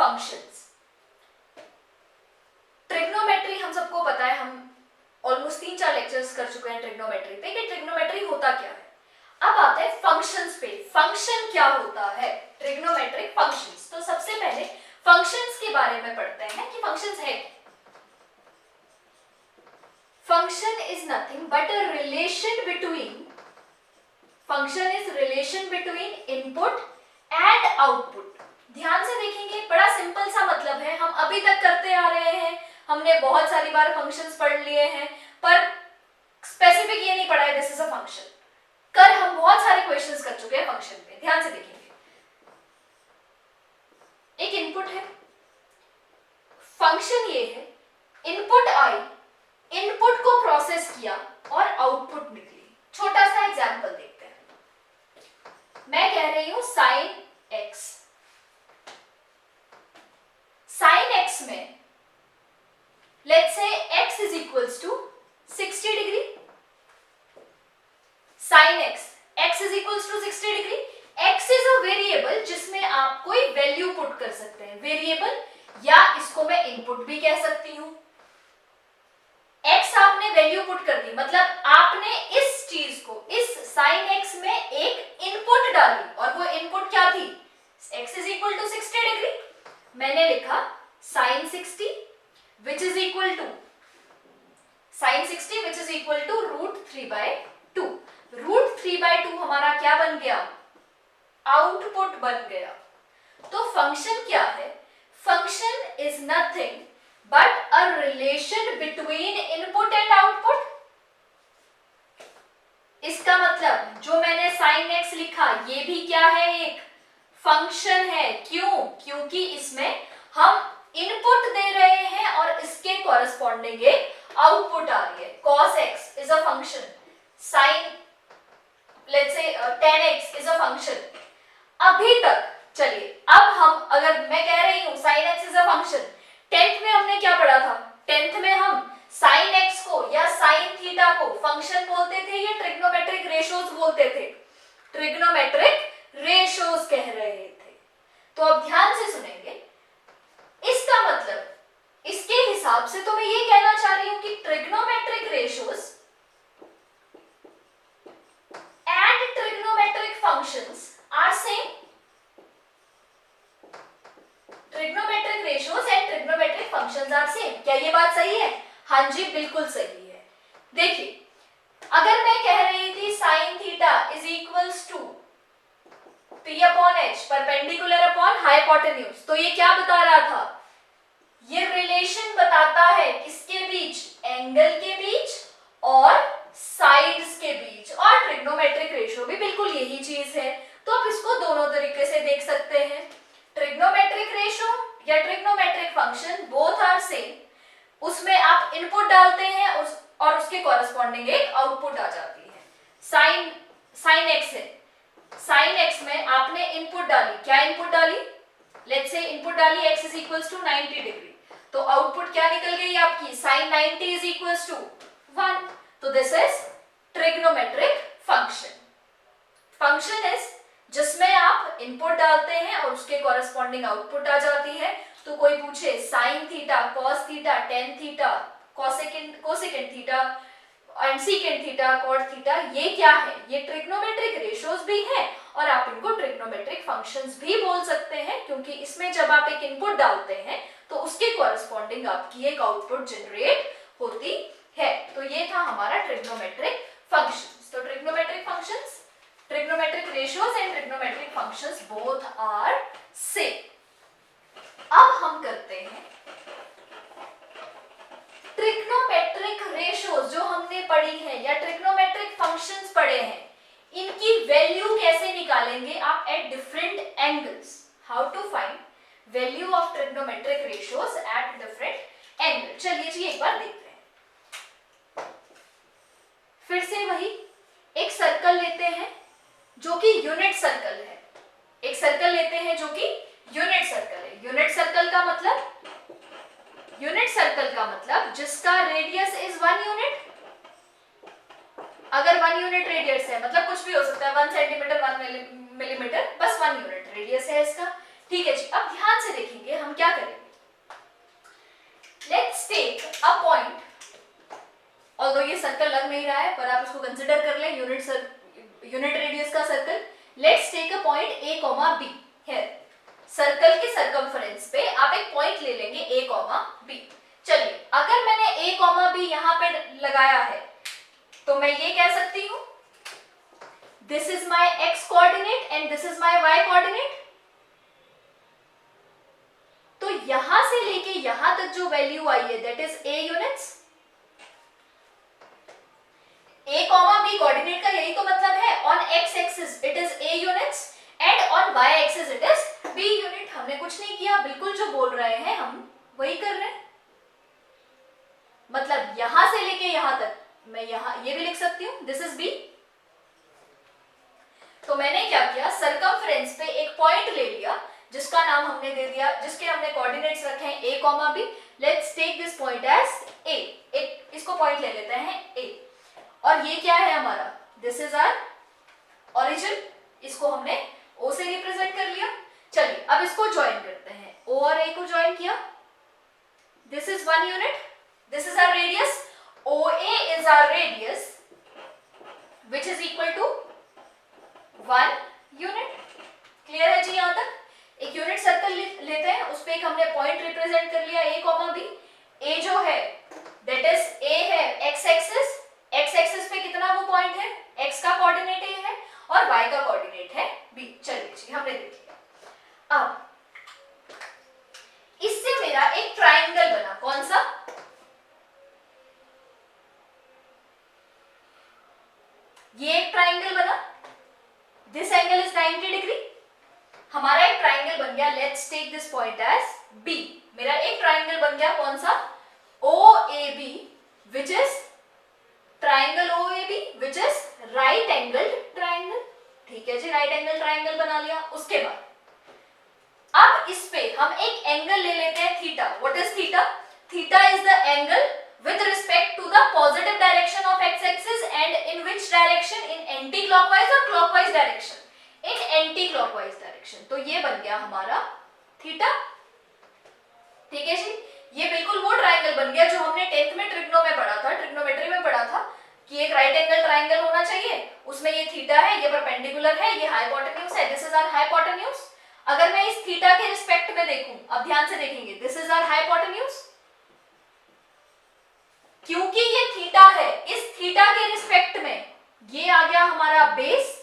Functions. Trigonometry हम सबको पता है, हम ऑलमोस्ट 3-4 लेक्चर्स कर चुके हैं ट्रिग्नोमेट्री पे कि ट्रिग्नोमेट्री होता क्या है। अब आते हैं फंक्शंस पे, फंक्शन क्या होता है, ट्रिग्नोमेट्रिक फंक्शंस। तो सबसे पहले फंक्शंस के बारे में पढ़ते हैं कि फंक्शंस है। Function is nothing but a relation between, function is relation between input and output. ध्यान से देखेंगे, बड़ा सिंपल सा मतलब है, हम अभी तक करते आ रहे हैं, हमने बहुत सारी बार फंक्शंस पढ़ लिए हैं, पर स्पेसिफिक ये नहीं पढ़ा है दिस इज अ फंक्शन। कर हम बहुत सारे क्वेश्चंस कर चुके हैं फंक्शन पे। ध्यान से देखेंगे, एक इनपुट है, फंक्शन ये है, इनपुट आई, इनपुट को प्रोसेस किया और आउटपुट निकली। छोटा सा एग्जांपल देखते हैं। मैं कह रही हूं साइन एक्स, साइन एक्स में let's say x is equals to 60 degree, sine x is equals to 60 degree. x is a variable जिसमें आप कोई वैल्यू पुट कर सकते हैं, वेरिएबल, या इसको मैं इनपुट भी कह सकती हूं। x आपने वैल्यू पुट कर दी, मतलब आपने इस चीज को, इस साइन x में एक इनपुट डाली, और वो इनपुट क्या थी, x is equal to 60 degree. मैंने लिखा sine 60 which is equal to sin 60 which is equal to √3/2। √3/2 हमारा क्या बन गया, आउटपुट बन गया। तो फंक्शन क्या है, function is nothing but a relation between input and output. इसका मतलब जो मैंने sin x लिखा, ये भी क्या है, एक फंक्शन है। क्यों, क्योंकि इसमें हम इनपुट दे रहे हैं और इसके कॉरेस्पॉन्डिंग एक आउटपुट आ रही है। cos x is a function, sin let's say tan x is a function. अभी तक चलिए, अब हम, अगर मैं कह रही हूं sin x is a function, 10th में हमने क्या पढ़ा था, 10th में हम sin x को या sin थीटा को फंक्शन बोलते थे या ट्रिग्नोमेट्रिक रेशियोज बोलते थे, ट्रिग्नोमेट्रिक रेशियोज कह रहे थे। तो अब ध्यान से सुनेंगे, इसका मतलब इसके हिसाब से तो मैं ये कहना चाह रही हूं कि trigonometric ratios and trigonometric functions are same. Trigonometric ratios and trigonometric functions are same. क्या ये बात सही है? हाँ जी, बिल्कुल सही है। देखिए, अगर मैं कह रही थी sine theta is equals to p/h perpendicular upon hypotenuse, तो ये क्या बता रहा था, ये रिलेशन बताता है किसके बीच, एंगल के बीच और साइड्स के बीच। और ट्रिग्नोमेट्रिक रेशियो भी बिल्कुल यही चीज है। तो आप इसको दोनों तरीके से देख सकते हैं, ट्रिग्नोमेट्रिक रेशियो या trigonometric function both are same. उसमें आप इनपुट डालते हैं और उसके कॉरेस्पॉन्डिंग एक आउटपुट आ जाती है। साइन एक्स है, साइन एक्स में आपने इनपुट डाली, क्या इनपुट डाली, लेट्स से इनपुट डाली x is equals to 90 degree, तो आउटपुट क्या निकल गई आपकी, sin 90 इज इक्वल्स टू 1। तो this is trigonometric function. Function is जिसमें आप इनपुट डालते हैं और उसके कॉरेस्पॉन्डिंग आउटपुट आ जाती है। तो कोई पूछे sin theta, cos theta, tan theta, cosecant theta and secant theta, cot theta, ये क्या है, ये ट्रिग्नोमेट्रिक रेशियोज भी हैं और आप इनको ट्रिग्नोमेट्रिक फंक्शंस भी बोल सकते हैं, क्योंकि इसमें जब आप एक इनपुट डालते हैं तो उसके कॉरेस्पॉन्डिंग आपकी एक आउटपुट जनरेट होती है। तो ये था हमारा ट्रिग्नोमेट्रिक फंक्शंस। तो trigonometric functions, trigonometric ratios and trigonometric functions both are same. अब हम करते हैं ट्रिग्नोमेट्रिक रेशियोज जो हमने पढ़ी है या ट्रिग्नोमेट्रिक फंक्शंस पढ़े हैं, इनकी वैल्यू कैसे निकालेंगे आप at different angles. How to find value of trigonometric ratios at different angle. चलिए जी एक बार देखते हैं। फिर से वही एक सर्कल लेते हैं जो कि यूनिट सर्कल है, एक सर्कल लेते हैं जो कि यूनिट सर्कल है। यूनिट सर्कल का मतलब, यूनिट सर्कल का मतलब जिसका रेडियस इज 1 यूनिट। अगर 1 यूनिट रेडियस है, मतलब कुछ भी हो सकता है, 1 सेंटीमीटर, 1 मिलीमीटर, बस 1 यूनिट रेडियस है इसका। ठीक है जी, अब ध्यान से देखेंगे हम सर्कल लग नहीं रहा है पर आप इसको कंसिडर कर लें यूनिट रेडियस का circle. Let's take a point a, b here. Circle के सरकमफरेंस पे आप एक पॉइंट ले लेंगे a, b। चलिए, अगर मैंने a, b यहाँ पे लगाया है तो मैं ये कह सकती हूँ this is my x coordinate and this is my y coordinate. तो यहां से लेके यहां तक जो वैल्यू आई है that is a units. a, b coordinate का यही तो मतलब है। On x axis it is a units and on y axis it is b unit. हमने कुछ नहीं किया, बिल्कुल जो बोल रहे हैं हम वही कर रहे हैं। मतलब यहां से लेके यहां तक मैं यहां ये भी लिख सकती हूं दिस इज b। तो मैंने क्या किया, सरकमफ्रेंस पे एक पॉइंट ले लिया जिसका नाम हमने दे दिया, जिसके हमने कोऑर्डिनेट्स रखे हैं a, b। Let's take this point as a। एक इसको पॉइंट ले लेते हैं a। और ये क्या है हमारा, दिस इज आवर ओरिजिन। इसको हमने o से रिप्रेजेंट कर लिया। चलिए अब इसको ज्वाइन करते हैं, o और a को ज्वाइन किया। This is 1 unit, this is our radius. OA is our radius which is equal to 1 unit. Clear है जी यहां तक? एक यूनिट सर्कल लेते हैं, उस पे एक हमने पॉइंट रिप्रेजेंट कर लिया a, b। a जो है दैट इज a है x एक्सिस। x एक्सिस पे कितना वो पॉइंट है, x का कोऑर्डिनेट a है और y का कोऑर्डिनेट है b। चलिए जी, हमने देख लिया। अब इससे मेरा एक ट्राइंगल बना, कौन सा, ये एक ट्राइंगल बना। This angle is 90 degree. हमारा एक ट्राइंगल बन गया। Let's take this point as B। मेरा एक ट्राइंगल बन गया, कौन सा, OAB which is triangle OAB which is right angled triangle. ठीक है जी, राइट एंगल ट्राइंगल बना लिया। उसके बाद अब इस पे हम एक एंगल ले लेते हैं theta. What is theta? Theta is the angle with respect to the positive direction of x axis and in which direction, in anti clockwise or clockwise direction, in anti clockwise direction। तो ये बन गया हमारा theta. ठीक है जी, ये बिल्कुल वो ट्राइंगल बन गया जो हमने 10th में ट्रिग्नोमेट्री में पढ़ा था कि एक राइट एंगल ट्राइंगल होना चाहिए, उसमें ये थीटा है, ये परपेंडिकुलर है, ये हाइपोटेन्यूज है, दिस इज आवर हाइपोटेन्यूज। अगर मैं इस थीटा के रिस्पेक्ट में देखूं, अब ध्यान से देखेंगे, दिस इज आवर हाइपोटेन्यूज। क्योंकि ये थीटा है, इस थीटा के रिस्पेक्ट में ये आ गया हमारा बेस।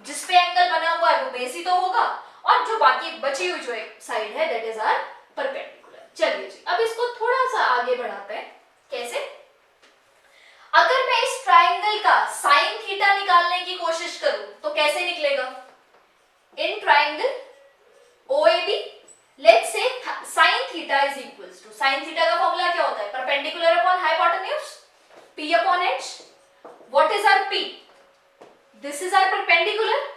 जिस पे एंगल बना हुआ है वो बेस ही तो होगा, और जो बाकी बची हुई जो एक साइड है दैट इज आवर परपेंडिकुलर। चलिए जी, अब इसको थोड़ा सा आगे बढ़ाते हैं। कैसे? अगर मैं इस ट्राइंगल का साइन थीटा निकालने की कोशिश करूं तो कैसे निकलेगा? In triangle OAB let's say sin theta is equals to, sin theta का फॉर्मूला क्या होता है, perpendicular upon hypotenuse, P upon H। What is our P? This is our perpendicular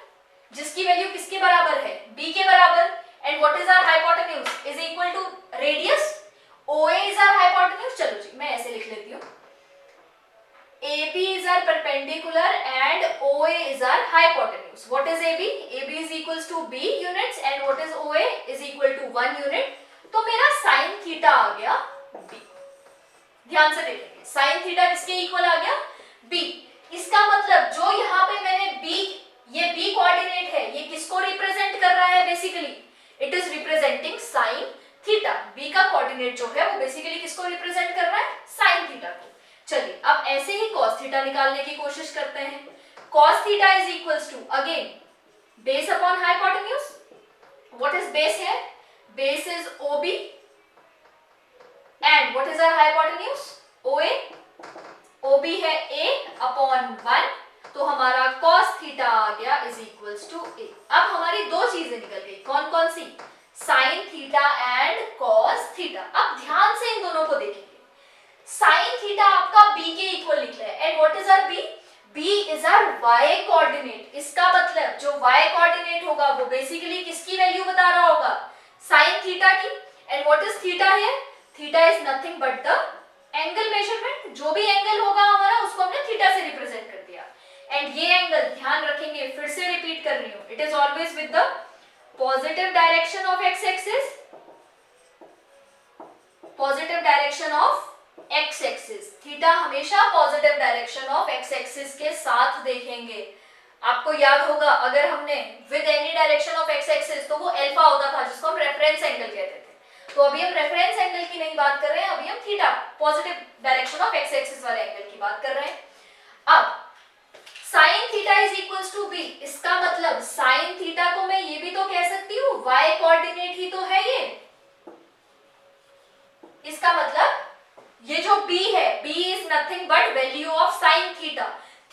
जिसकी वैल्यू किसके बराबर है, B के बराबर। And what is our hypotenuse is equal to radius, OA is our hypotenuse. चलो जी, मैं ऐसे लिख लेती हूँ, AB is our perpendicular and OA is our hypotenuse. What is AB? AB is equals to B units and what is OA is equal to 1 unit. तो मेरा sin theta आ गया B। ध्यान से देखेंगे, sin थीटा किसके equal आ गया, B। इसका मतलब जो यहाँ पे मैंने B, ये B कोऑर्डिनेट है, ये किसको रिप्रेजेंट कर रहा है basically, it is representing sin theta. B का कोऑर्डिनेट जो है वो बेसिकली किसको रिप्रेजेंट कर रहा है, sin थीटा को। चलिए अब ऐसे ही cos थीटा निकालने की कोशिश करते हैं। cos theta is equals to again base upon hypotenuse. What is base है, base is OB and what is our hypotenuse, OA। OB है A अपॉन 1, तो हमारा cos थीटा आ गया इज इक्वल्स टू A। अब हमारी दो चीजें निकल गई, कौन कौन सी, sin theta and cos theta. अब ध्यान से इन दोनों को देखेंगे। sin थीटा आपका B के इक्वल निकला है and what is our B? B is our y coordinate. इसका मतलब जो y कोऑर्डिनेट होगा वो बेसिकली किसकी वैल्यू बता रहा होगा, sin थीटा की। एंड व्हाट इज थीटा है, theta is nothing but the angle measurement. जो भी एंगल होगा हमारा उसको हमने थीटा से रिप्रेजेंट कर दिया। एंड ये एंगल ध्यान रखेंगे, फिर से रिपीट कर रही हूं, it is always with the positive direction of x axis, positive direction of x axis, theta हमेशा positive direction of x axis के साथ देखेंगे। आपको याद होगा अगर हमने with any direction of x axis तो वो अल्फा होता था जिसको हम रेफरेंस एंगल कहते थे। तो अभी हम रेफरेंस एंगल की नहीं बात कर रहे हैं, अभी हम theta positive direction of x axis वाले एंगल की बात कर रहे हैं। अब sine theta is equals to b, इसका मतलब साइन थीटा को मैं ये भी तो कह सकती हूँ वाई कोऑर्डिनेट ही तो है ये। इसका मतलब ये जो b है, b is nothing but value of sine theta.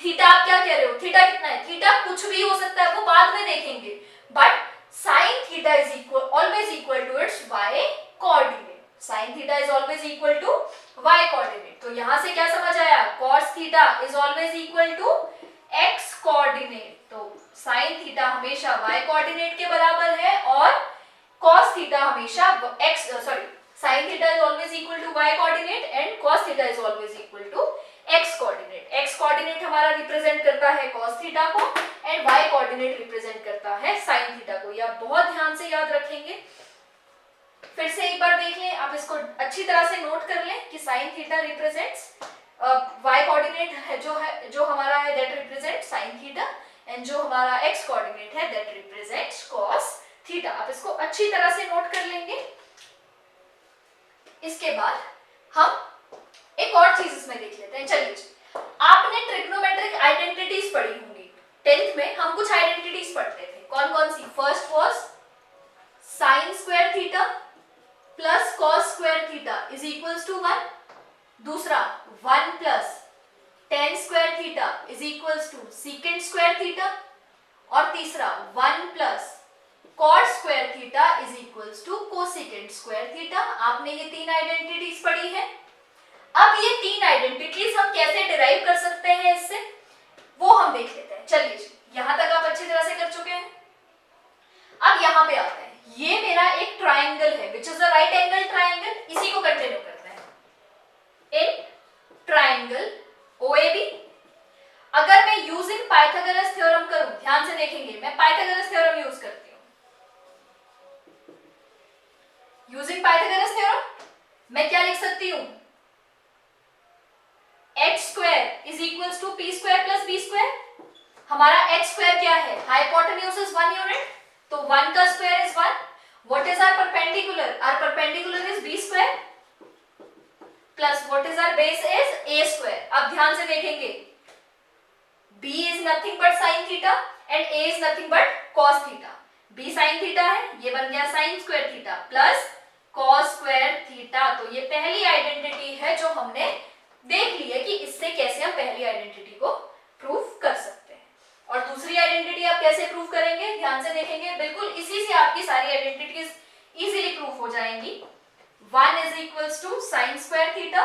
Theta आप क्या कह रहे हो, थीटा कितना है, थीटा कुछ भी हो सकता है, वो बाद में देखेंगे, but sine theta is equal always equal to its y coordinate. Sine theta is always equal to y coordinate. तो यहां से क्या समझ आया, cos theta is always equal to x coordinate. तो साइन थीटा हमेशा y कोऑर्डिनेट के बराबर है और cos थीटा हमेशा sin theta is always equal to y coordinate and cos theta is always equal to x coordinate। x coordinate हमारा represent करता है cos theta को and y coordinate रिप्रेजेंट करता है sin theta को। ये आप बहुत ध्यान से याद रखेंगे। फिर से एक बार देख लें, आप इसको अच्छी तरह से नोट कर लें कि sin theta represents y coordinate है जो हमारा है that represent sin theta and जो हमारा x coordinate है that represents cos theta। आप इसको अच्छी तरह से नोट कर लेंगे। इसके बाद हम एक और चीज इसमें देख लेते हैं। चलिए, आपने ट्रिग्नोमेट्रिक आइडेंटिटीज पढ़ी होंगी 10th में। हम कुछ आइडेंटिटीज पढ़ते थे, कौन कौन सी। First was sine square theta plus cos square theta is equals to 1। दूसरा 1 plus tan square theta is equals to secant square theta. और तीसरा 1 plus cot square theta is equals to cosecant square theta. आपने ये तीन identities पढ़ी है। अब ये तीन आइडेंटिटीज हम कैसे डिराइव कर सकते हैं इससे, वो हम देख लेते हैं। चलिए, यहां तक आप अच्छी तरह से कर चुके हैं। अब यहां पे आते हैं, ये मेरा एक ट्राइंगल है which is a right angle triangle. इसी को कंटिन्यू करते हैं। इन ट्राइंगल OAB अगर मैं यूजिंग पाइथागोरस थ्योरम करूं, ध्यान से देखेंगे, मैं पाइथागोरस थ्योरम यूज करती हूं। यूजिंग पाइथागोरस थ्योरम मैं क्या लिख सकती हूं, h square is equals to p square plus b square. हमारा h स्क्वायर क्या है, हाइपोटेन्यूज इज 1 यूनिट, तो 1 का square is 1। What is our perpendicular, our perpendicular is b square plus what is our base is a square. अब ध्यान से देखेंगे, b is nothing but sin theta and a is nothing but cos theta. b sin theta है, ये बन गया sin square theta plus cos square theta. तो ये पहली आइडेंटिटी है जो हमने देख ली है कि इससे कैसे हम पहली आइडेंटिटी को प्रूव कर सकते हैं। और दूसरी आइडेंटिटी आप कैसे प्रूव करेंगे, ध्यान से देखेंगे, बिल्कुल इसी से आपकी सारी आइडेंटिटीज इजीली प्रूव हो जाएंगी। 1 is equals to sin square theta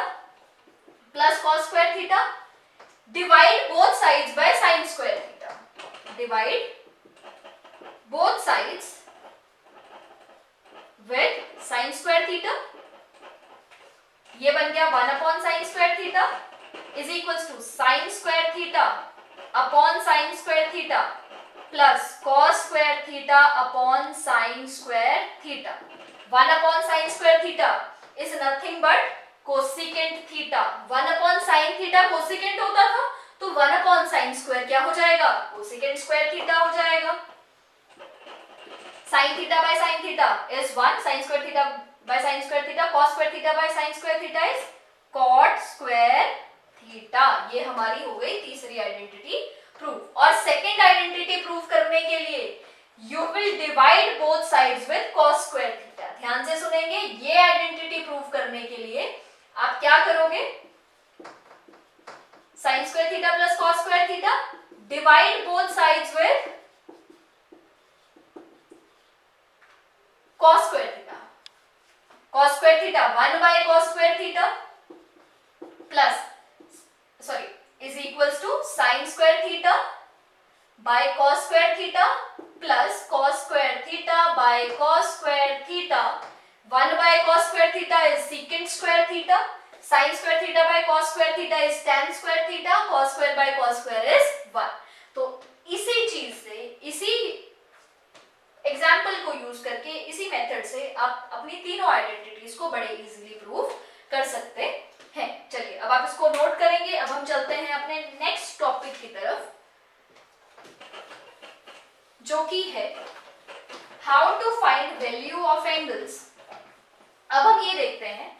plus cos square theta, divide both sides by sin square theta. Divide both sides with sin square theta। ये बन गया 1 upon sin square theta is equals to sin square theta upon sin square theta plus cos square theta upon sin square theta। 1 upon sin square theta is nothing but cosecant theta। 1 upon sin theta cosecant होता था, तो 1 upon sin square क्या हो जाएगा, cosecant square theta हो जाएगा। sin theta by sin theta is 1, sin square theta by sin square theta, cos square theta by sin square theta is cot square theta। ये हमारी हो गई तीसरी आइडेंटिटी प्रूफ। और सेकंड आइडेंटिटी प्रूफ करने के लिए you will divide both sides with cos square theta। ध्यान से सुनेंगे, ये आइडेंटिटी प्रूफ करने के लिए आप क्या करोगे, sin square theta plus cos square theta, divide both sides with cos square theta। cos square theta 1 by cos square theta is equals to sin square theta by cos square theta plus cos square theta by cos square theta। 1 by cos square theta is secant square theta, sin square theta by cos square theta is tan square theta, cos square by cos square is 1। तो इसी चीज से, इसी example को use करके, इसी method से आप अपनी तीनों आइडेंटिटीज को बड़े इजीली प्रूव कर सकते हैं। चलिए अब आप इसको नोट करेंगे। अब हम चलते हैं अपने नेक्स्ट टॉपिक की तरफ, जो कि है how to find value of angles. अब हम ये देखते हैं,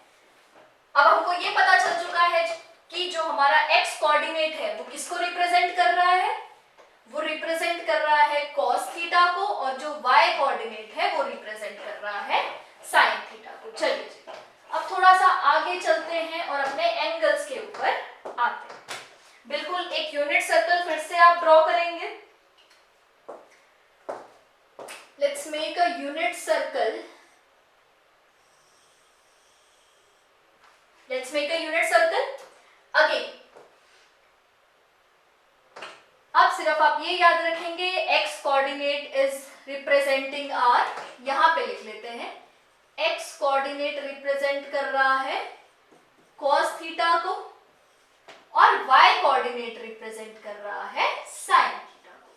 अब हमको ये पता चल चुका है कि जो हमारा x कोऑर्डिनेट है वो किसको रिप्रेजेंट कर रहा है, वो रिप्रेजेंट कर रहा है cos थीटा को, और जो y कोऑर्डिनेट है वो रिप्रेजेंट कर रहा है sin थीटा को। चलिए अब थोड़ा सा आगे चलते हैं और अपने एंगल्स के ऊपर आते हैं। बिल्कुल एक यूनिट सर्कल फिर से आप ड्रॉ करेंगे। Let's make a unit circle. Let's make a unit circle again. अब सिर्फ आप ये याद रखेंगे x coordinate is representing r, यहां पे लिख लेते हैं x कोऑर्डिनेट रिप्रेजेंट कर रहा है cos थीटा को, और y कोऑर्डिनेट रिप्रेजेंट कर रहा है sin थीटा को।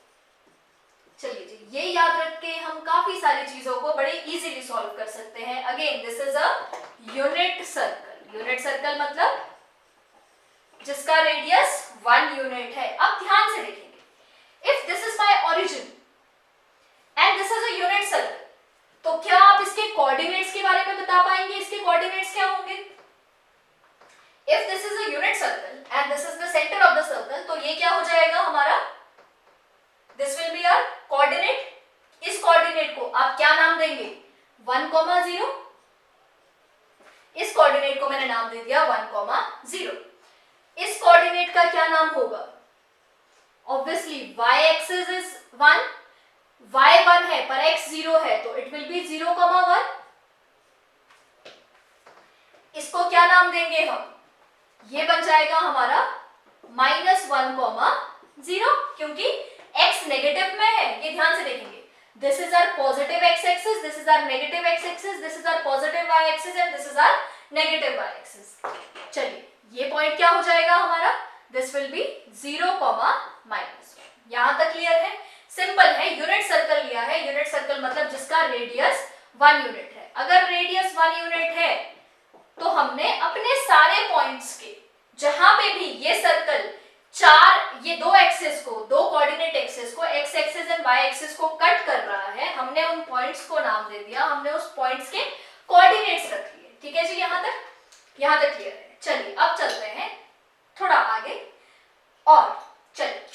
चलिए जी, ये याद रख के हम काफी सारी चीजों को बड़े इजीली सॉल्व कर सकते हैं। Again this is a unit circle. Unit circle मतलब जिसका रेडियस 1 यूनिट है। अब ध्यान से देखेंगे, if this is my origin and this is a unit circle, तो क्या आप इसके कोऑर्डिनेट्स के बारे में बता पाएंगे? इसके कोऑर्डिनेट्स क्या होंगे? If this is a unit circle and this is the centre of the circle, तो ये क्या हो जाएगा हमारा? This will be our coordinate. इस कोऑर्डिनेट को आप क्या नाम देंगे? 1, 0। इस कोऑर्डिनेट को मैंने नाम दे दिया 1, 0। इस कोऑर्डिनेट का क्या नाम होगा? Obviously y axis is 1, y 1 है पर x 0 है, तो इट विल बी 0, 1। इसको क्या नाम देंगे हम? ये बन जाएगा हमारा -1, 0, क्योंकि x नेगेटिव में है। ये ध्यान से देखेंगे, this is our positive x-axis, this is our negative x-axis, this is our positive y-axis and this is our negative y-axis। चलिए ये पॉइंट क्या हो जाएगा हमारा? This will be 0, -1। यहां तक क्लियर है? सिंपल है, यूनिट सर्कल लिया है। यूनिट सर्कल मतलब जिसका रेडियस 1 यूनिट है। अगर रेडियस 1 यूनिट है तो हमने अपने सारे पॉइंट्स के, जहां पे भी ये सर्कल ये दो एक्सिस को, दो कोऑर्डिनेट एक्सिस को, x axis and y axis को कट कर रहा है, हमने उन पॉइंट्स को नाम दे दिया, हमने उस पॉइंट्स के कोऑर्डिनेट्स रख लिए। ठीक है जी, यहां तक क्लियर है। चलिए अब चलते हैं थोड़ा आगे। और चलिए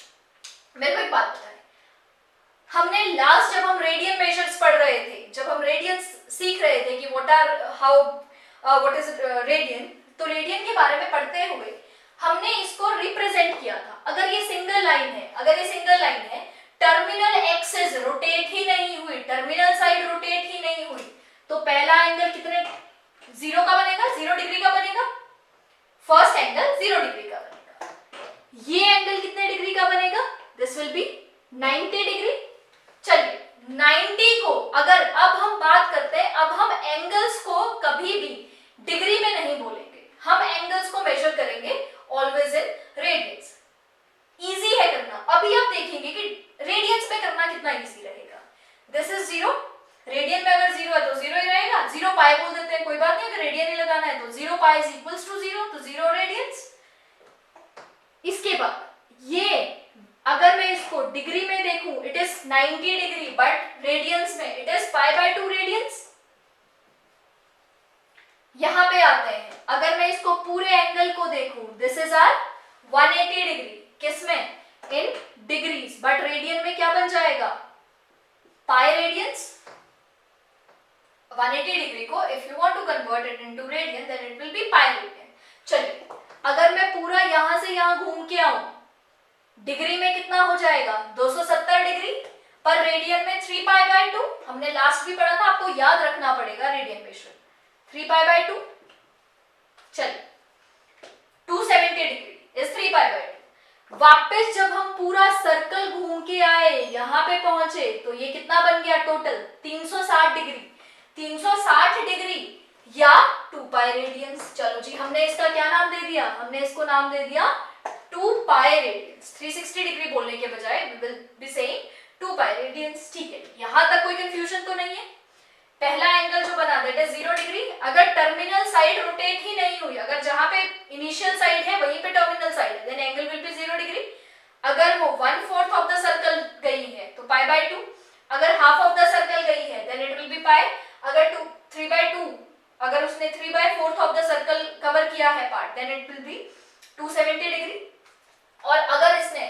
मेरे को एक बात बताएं, हमने लास्ट जब हम रेडियन मेजर्स पढ़ रहे थे, जब हम रेडियन सीख रहे थे कि व्हाट इज रेडियन, तो रेडियन के बारे में पढ़ते हुए हमने इसको रिप्रेजेंट किया था। अगर ये सिंगल लाइन है, टर्मिनल एक्सिस रोटेट ही नहीं हुई, टर्मिनल साइड रोटेट ही नहीं हुई, तो पहला एंगल कितने 0 का बनेगा? 0 डिग्री का बनेगा। फर्स्ट एंगल 0 डिग्री का बनेगा। ये एंगल कितने डिग्री का बनेगा? This will B 90 degree. चलिए 90 को अगर अब हम बात करते हैं, अब हम एंगल्स को कभी भी डिग्री में नहीं बोलेंगे, हम एंगल्स को मेजर करेंगे ऑलवेज इन रेडियंस। इजी है करना। अभी आप देखेंगे कि रेडियंस पे करना कितना इजी रहेगा। दिस इज 0, रेडियन में अगर 0 है तो 0 ही रहेगा। 0 पाई बोल देते हैं, कोई बात नहीं। अगर रेडियन ही लगाना है तो 0 पाई इज इक्वल्स टू 0, तो 0 रेडियंस। इसके बाद ये अगर मैं इसको डिग्री में देखूं, it is 90 degree, but radians में इट इज π/2 रेडियंस। यहां पे आते हैं, अगर मैं इसको पूरे एंगल को देखूं, दिस इज आर 180 डिग्री। किसमें? इन डिग्रीज, बट रेडियन में क्या बन जाएगा? Pi radians. 180 डिग्री को if you want to convert it into radian then it will be pi radian. चलिए अगर मैं पूरा यहां से यहां घूम के आऊं, डिग्री में कितना हो जाएगा? 270 डिग्री, पर रेडियन में 3π/2। हमने लास्ट भी पढ़ा था, आपको याद रखना पड़ेगा रेडियन मेजर। 3π/2। चलिए 270 डिग्री इज 3π/2। वापस जब हम पूरा सर्कल घूम के आए, यहां पे पहुंचे, तो ये कितना बन गया टोटल? 360 डिग्री। 360 डिग्री या 2π रेडियंस। चलो जी, हमने इसका क्या नाम दे दिया? हमने इसको नाम दे दिया 2π रेडियंस। 360 डिग्री बोलने के बजाय we will be saying 2π radians. ठीक है, यहां तक कोई कंफ्यूजन तो नहीं है? पहला एंगल जो बना दैट इज 0 डिग्री। अगर टर्मिनल साइड रोटेट ही नहीं हुई, अगर वो 1/4 ऑफ द सर्कल गई है तो पाई बाय 2, अगर हाफ ऑफ द सर्कल गई है देन इट विल बी पाई, अगर 3/2 अगर उसने 3/4 ऑफ द सर्कल कवर किया है part then it will be 270 degree, और अगर इसने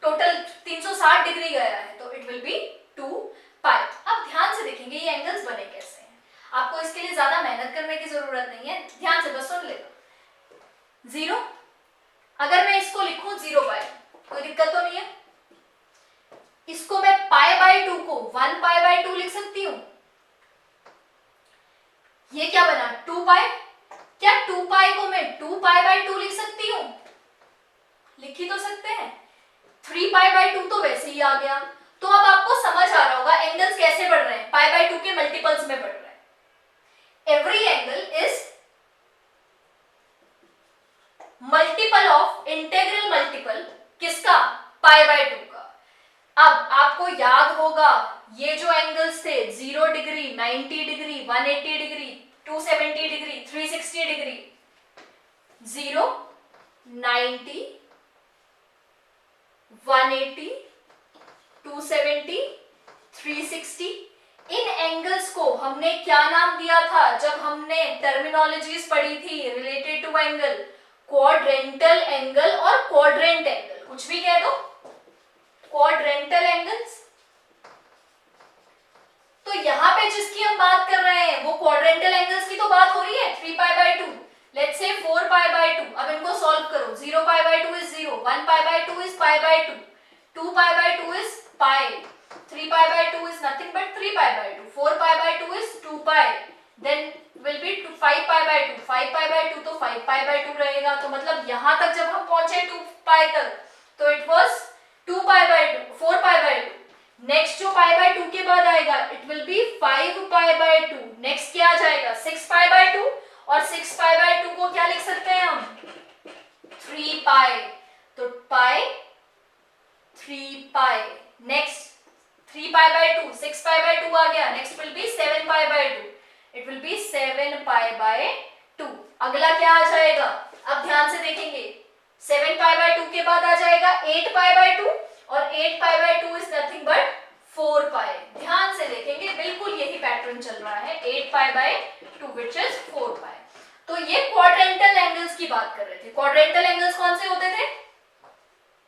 टोटल 360 डिग्री गया है तो इट विल बी 2 पाई। अब ध्यान से देखेंगे ये एंगल्स बने कैसे हैं, आपको इसके लिए ज्यादा मेहनत करने की जरूरत नहीं है, ध्यान से बस सुन लेना। 0, अगर मैं इसको लिखूं 0 पाई, कोई दिक्कत तो नहीं है। इसको मैं पाई बाय 2 को 1 पाई बाय 2 लिख सकती हूं। ये क्या बना 2 पाई, क्या 2 पाई को मैं 2 पाई बाय 2 लिख सकती हूं, लिख ही तो सकते हैं। 3 पाई बाय 2 तो वैसे ही आ गया। तो अब आपको समझ आ रहा होगा एंगल्स कैसे बढ़ रहे हैं, पाई बाय 2 के मल्टीपल्स में बढ़ रहे हैं। Every angle is multiple of integral multiple किसका, पाई बाय 2 का। अब आपको याद होगा ये जो एंगल्स थे 0 degree, 90 degree, 180 degree, 270 degree, 360 degree, 0, 90, 180, 270, 360, इन एंगल्स को हमने क्या नाम दिया था जब हमने टर्मिनोलॉजीज पढ़ी थी related to angle, quadrantal angle और क्वाड्रेंट एंगल, कुछ भी कह दो, क्वाड्रेंटल एंगल्स। तो यहां पे जिसकी हम बात कर रहे हैं वो क्वाड्रेंटल एंगल्स की तो बात हो रही है। 3 pi by 2, let's say 4 pi by 2, अब इनको सॉल्व करो। 0 pi by 2 is 0, 1 pi by 2 is pi by 2, 2 pi by 2 is pi, 3 pi by 2 is nothing but 3 pi by 2, 4 pi by 2 is 2 pi, then will be 5 pi by 2, 5 pi by 2 तो 5 pi by 2 रहेगा। तो मतलब यहां तक जब हम पहुंचे 2 पाई तक तो it was 2 pi by 2, 4 pi by 2। Next जो पाई बाय 2 के बाद आएगा it will be 5 pi by 2, next क्या आ जाएगा 6 पाई बाय 2, और 6 पाई बाय 2 को क्या लिख सकते हैं हम 3 पाई, तो pi 3 pi, next 3 pi by 2, 6 pi by 2 आ गया, next will be 7 pi by 2, it will be 7 pi by 2। अगला क्या आ जाएगा, अब ध्यान से देखेंगे 7 पाई बाय 2 के बाद आ जाएगा 8 पाई बाय 2, और 8 पाई बाय 2 इज नथिंग बट 4 पाई। ध्यान से देखेंगे बिल्कुल यही पैटर्न चल रहा है, 8 पाई बाय 2 व्हिच इज 4 पाई। तो ये क्वाड्रेंटल एंगल्स की बात कर रहे थे। क्वाड्रेंटल एंगल्स कौन से होते थे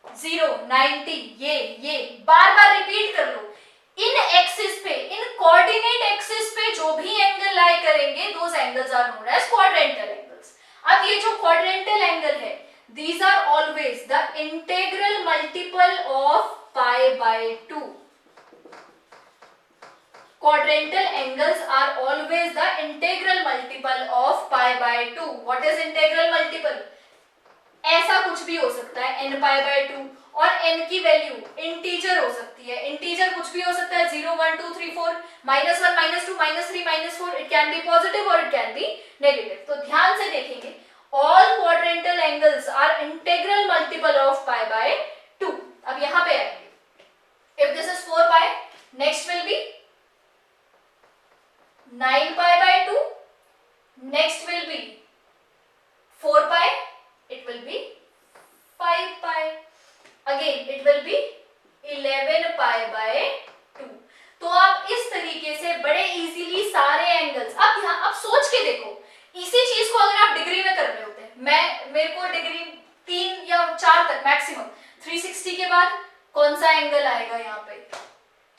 0, 90, ये बार बार रिपीट कर लो। इन एक्सिस पे, इन कोऑर्डिनेट एक्सिस पे जो भी एंगल लाई करेंगे those angles are known as quadrantal angles. अब ये जो क्वाड्रेंटल एंगल है these are always the integral multiple of pi by 2. Quadrantal angles are always the integral multiple of pi by 2. What is integral multiple? ऐसा कुछ भी हो सकता है n pi by 2, और n की वैल्यू इंटीजर हो सकती है। इंटीजर कुछ भी हो सकता है 0, 1, 2, 3, 4, -1, -2, -3, -4, इट कैन बी पॉजिटिव और इट कैन बी नेगेटिव। तो ध्यान से देखेंगे all quadrantal angles are integral multiple of pi by 2. अब यहां पे आएंगे if this is 4 pi, next will be 9 pi by 2, next will be 4 pi, it will be 5 pi, again it will be 11 pi by 2. तो आप इस तरीके से बड़े इजीली सारे एंगल्स, अब सोच के देखो इसी चीज को अगर आप डिग्री में कर रहे होते हैं, मेरे को डिग्री 3 या 4 तक मैक्सिमम, 360 के बाद कौन सा एंगल आएगा यहाँ पे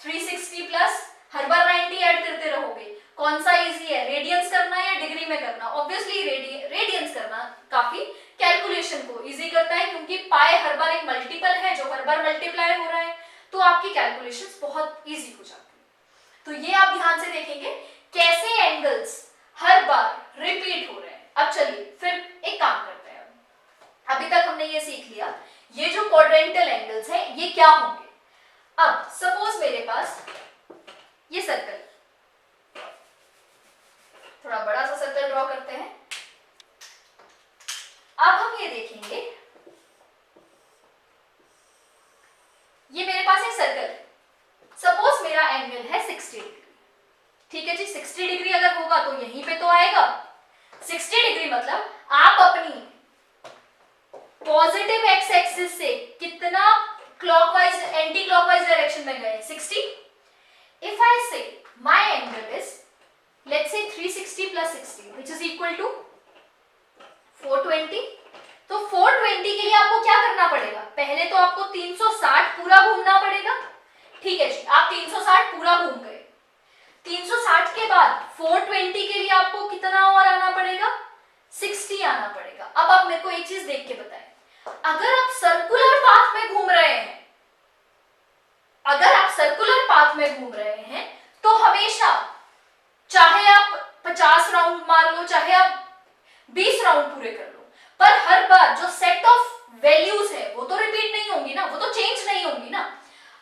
360 प्लस हर बार 90 ऐड करते रहोगे, कौन सा इजी है रेडियंस करना या डिग्री में करना? ऑब्वियसली रेडियंस करना काफी कैलकुलेशन को इजी करता है, क्योंकि पाई हर बार एक मल्टीपल है जो हर बार मल्टीप्लाई हो रहा है, तो आपकी कैलकुलेशंस बहुत इजी हो जाती है। तो ये आप ध्यान से देखेंगे कैसे एंगल्स हर बार रिपीट हो रहे हैं। अब चलिए फिर एक काम करते हैं, अभी तक हमने ये सीख लिया ये जो क्वाड्रेंटल एंगल्स हैं ये क्या होंगे। अब सपोज मेरे पास ये सर्कल, थोड़ा बड़ा सा सर्कल ड्रॉ करते हैं। अब हम ये देखेंगे ये मेरे पास एक सर्कल है, सपोज मेरा एंगल है 60 डिग्री, ठीक है जी। 60 डिग्री अगर होगा तो यहीं पे तो आएगा 60 डिग्री, मतलब आप अपनी पॉजिटिव एक्स एक्सिस से कितना क्लॉकवाइज एंटी क्लॉकवाइज डायरेक्शन में गए? 60. इफ आई से my angle is let's say 360 plus 60 which is equal to 420. तो 420 के लिए आपको क्या करना पड़ेगा? पहले तो आपको 360 पूरा घूमना पड़ेगा. ठीक है जी, आप 360 पूरा घूम गए. 360 के बाद 420 के लिए आपको कितना और आना पड़ेगा? 60 आना पड़ेगा. अब आप मेरे को एक चीज देख के बताएं, अगर आप सर्कुलर पाथ में घूम रहे हैं, अगर आप सर्कुलर पाथ में घूम रहे हैं तो हमेशा चाहे आप 50 राउंड मार लो, चाहे आप 20 राउंड पूरे कर लो, पर हर बार जो सेट ऑफ वैल्यूज है वो तो रिपीट नहीं होंगी ना, वो तो चेंज नहीं होंगी ना.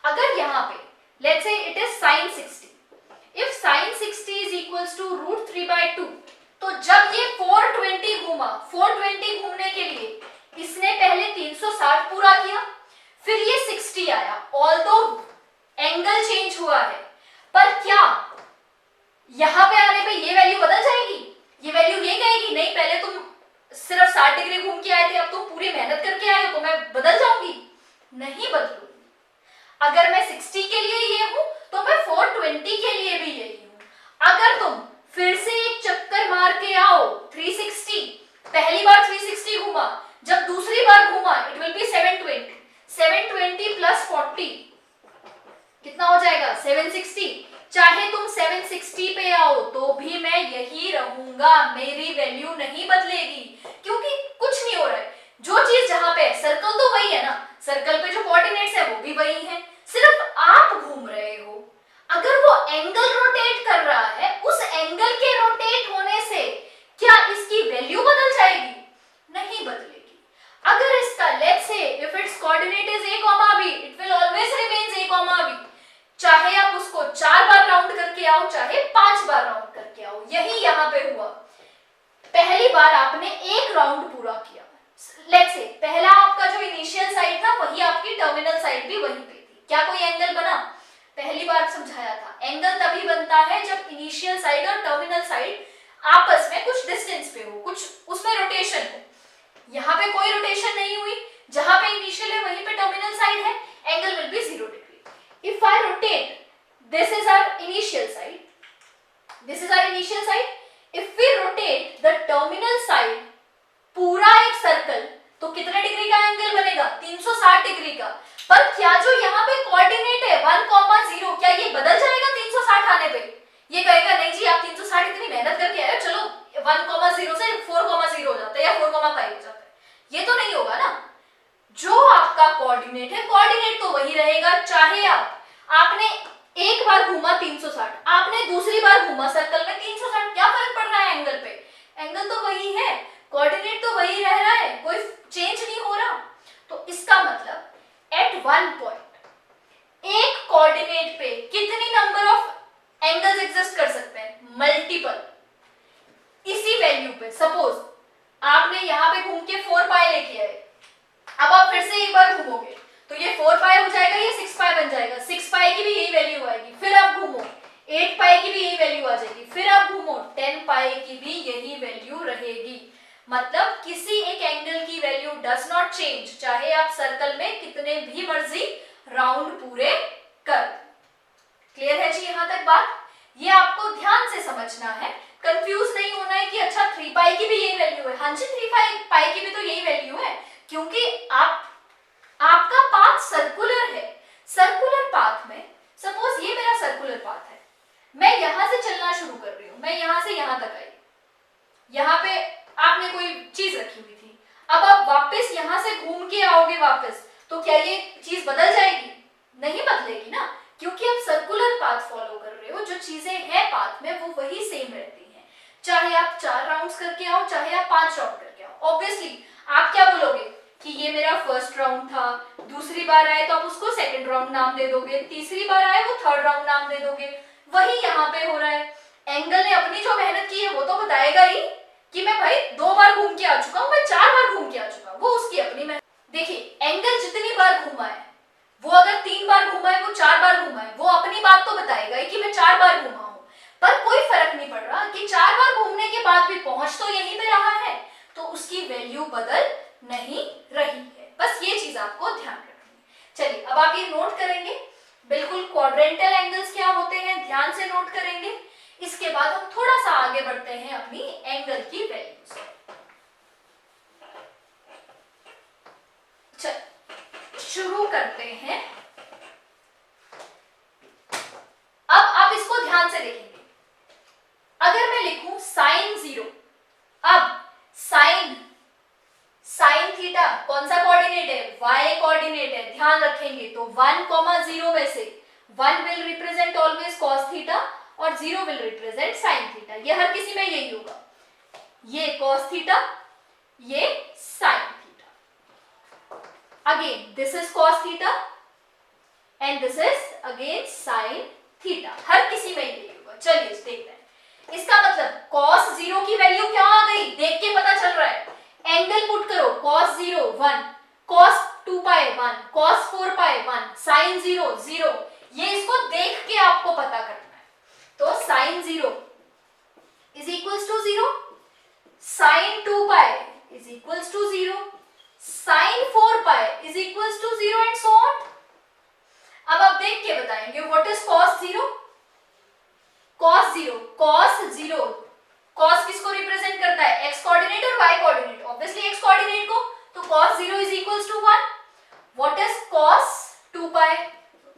अगर यहाँ पे let's say it is sin 60, if sin 60 is equals to √3/2, तो जब ये 420 घूमा, 420 घूमने के लिए इसने पहले 360 पूरा किया, फिर ये 60 आया. ऑल्दो एंगल चेंज हुआ है, पर क्या यहां पे आने पे ये वैल्यू बदल जाएगी? ये वैल्यू ये कहेगी नहीं पहले तुम सिर्फ 60 डिग्री घूम के आए थे, अब तुम पूरी मेहनत करके आए हो तो मैं बदल जाऊंगी? नहीं बदलूंगी. अगर मैं 60 के लिए ये हूं तो मैं 420 के लिए भी यही हूं. अगर तुम फिर से एक चक्कर मार के आओ 360, पहली बार 360 घूमा, जब दूसरी बार घूमा इट विल बी 720. 720 प्लस 40 कितना हो जाएगा? 760. चाहे तुम 760 पे आओ तो भी मैं यही रहूंगा, मेरी वैल्यू नहीं बदलेगी, क्योंकि कुछ नहीं हो रहा है. जो चीज जहां पे है, सर्कल तो वही है ना, सर्कल पे जो कोऑर्डिनेट्स है वो भी वही है, सिर्फ आप घूम रहे हो. अगर वो एंगल रोटेट कर रहा है, उस एंगल के रोटेट होने से क्या इसकी वैल्यू बदल जाएगी? नहीं बदलेगी. अगर इसका let's say if it's coordinate is a, b, it will always remains a, b. चाहे आप उसको 4 बार राउंड करके आओ, चाहे 5 बार राउंड करके आओ. यही यहाँ पे हुआ. पहली बार आपने एक राउंड पूरा किया, लेट्स से पहला आपका जो इनिशियल साइड था वही आपकी टर्मिनल साइड भी वहीं पे थी. क्या कोई एंगल बना? पहली बार समझाया था, एंगल तभी बनता है जब इनिशियल साइड और टर्मिनल साइड आपस में कुछ डिस्टेंस पे हो, कुछ उसमें रोटेशन हो. यहाँ पे कोई रोटेशन नहीं हुई, जहां पे इनिशियल है वहीं पे टर्मिनल साइड है, angle will be 0 degree. If I rotate, this is our initial side, this is our initial side. If we rotate the terminal side पूरा एक सर्कल, तो कितने डिग्री का एंगल बनेगा? 360 डिग्री का. पर क्या जो यहाँ पे कोऑर्डिनेट है 1,0, क्या ये बदल जाएगा 360 आने पे? ये कहेगा नहीं जी आप 360 इतनी मेहनत करके आए हो, चलो 1,0 से 4,0 हो जाता है या 4,5 हो जाता है. ये तो नहीं होगा ना. जो आपका कोऑर्डिनेट है, कोऑर्डिनेट तो वही रहेगा. चाहे आपने एक बार घूमा 360, आपने दूसरी बार घूमा सर्कल में 360, क्या फर्क पड़ रहा है एंगल पे? एंगल तो वही है, कोऑर्डिनेट तो वही रह रहा है, कोई चेंज नहीं हो रहा. तो इसका मतलब एट वन पॉइंट एक कोऑर्डिनेट पे कितनी नंबर ऑफ एंगल्स एग्जिस्ट कर सकते हैं? मल्टीपल. इसी वैल्यू पे सपोज आपने यहाँ पे घूम के 4π लेके आए, अब आप फिर से एक बार घूमोगे तो ये 4π हो जाएगा, ये 6π बन जाएगा. 6π की भी यही वैल्यू आएगी. फिर आप घूमो 8π की भी यही वैल्यू आ जाएगी. फिर आप घूमो 10π की भी यही वैल्यू रहेगी. मतलब किसी एक एंगल की वैल्यू डज नॉट चेंज, चाहे आप सर्कल में कितने भी मर्जी राउंड पूरे कर. क्लियर है जी यहाँ तक बात? ये आपको ध्यान से समझना है, कंफ्यूज नहीं होना है कि अच्छा 3π की भी यही वैल्यू है. हाँ जी 3π की भी तो यही वैल्यू है, क्योंकि आपका पाथ सर्कुलर है. सर्कुलर पाथ में सपोज ये मेरा सर्कुलर पाथ है, मैं यहां से चलना शुरू कर रही हूं, मैं यहां से यहां तक आई, यहां पे आपने कोई चीज रखी हुई थी, अब आप वापस यहां से घूम के आओगे वापस, तो क्या ये चीज बदल जाएगी? नहीं बदलेगी ना, क्योंकि आप सर्कुलर पाथ फॉलो कर रहे हो. जो चीजें हैं पाथ में वो वही सेम रहती हैं, चाहे आप 4 राउंड्स करके आओ, चाहे आप 5 राउंड करके आओ. ऑब्वियसली आप क्या बोलोगे कि ये मेरा फर्स्ट राउंड था, दूसरी बार आए तो आप उसको सेकंड राउंड नाम दे दोगे, तीसरी बार आए वो थर्ड राउंड नाम दे दोगे. वही यहाँ पे हो रहा है. एंगल ने अपनी जो मेहनत की है वो तो बताएगा ही कि मैं भाई 2 बार घूम के आ चुका हूँ, मैं 4 बार घूम के आ चुका हूँ, वो उसकी अपनी मेहनत. देखिए एंगल जितनी बार घूमा है, वो अगर 3 बार घूमा है, वो 4 बार घूमा है, वो अपनी बात तो बताएगा ही कि मैं 4 बार घूमा हूँ. पर कोई फर्क नहीं पड़ रहा कि 4 बार घूमने के बाद भी पहुंच तो यहीं पे रहा है, तो उसकी वैल्यू बदल नहीं रही. रेंटल एंगल्स क्या होते हैं ध्यान से नोट करेंगे। इसके बाद हम थोड़ा सा आगे बढ़ते हैं अपनी एंगल की वैल्यूज। चल शुरू करते हैं। अब आप इसको ध्यान से देखेंगे। अगर मैं लिखूं साइन 0, अब साइन थीटा कौन सा कोऑर्डिनेट है, वाई कोऑर्डिनेट है, ध्यान रखेंगे। तो 1,0 में से 1 will represent always cos theta और 0 विल रिप्रेजेंट साइन थीटा। ये हर किसी में यही होगा, ये कॉस थीटा, ये sine theta. Again this is cos theta and this is again sine theta, हर किसी में यही होगा। चलिए देखते हैं। इसका मतलब cos 0 की वैल्यू क्या आ गई, देख के पता चल रहा है। एंगल पुट करो, cos 0 1, cos 2 पाई 1, cos 4 पाई 1, sin 0 0। ये इसको देख के आपको पता करना है। तो sin 0 is equals to 0, sin 2 pi is equals to 0, sin 4 pi is equals to 0 and so on. अब आप देख के बताएंगे what is cos 0। cos 0 cos किसको रिप्रेजेंट करता है, x कोऑर्डिनेट और y coordinate, obviously x coordinate को। तो cos 0 is equals to 1। What is cos 2 pi,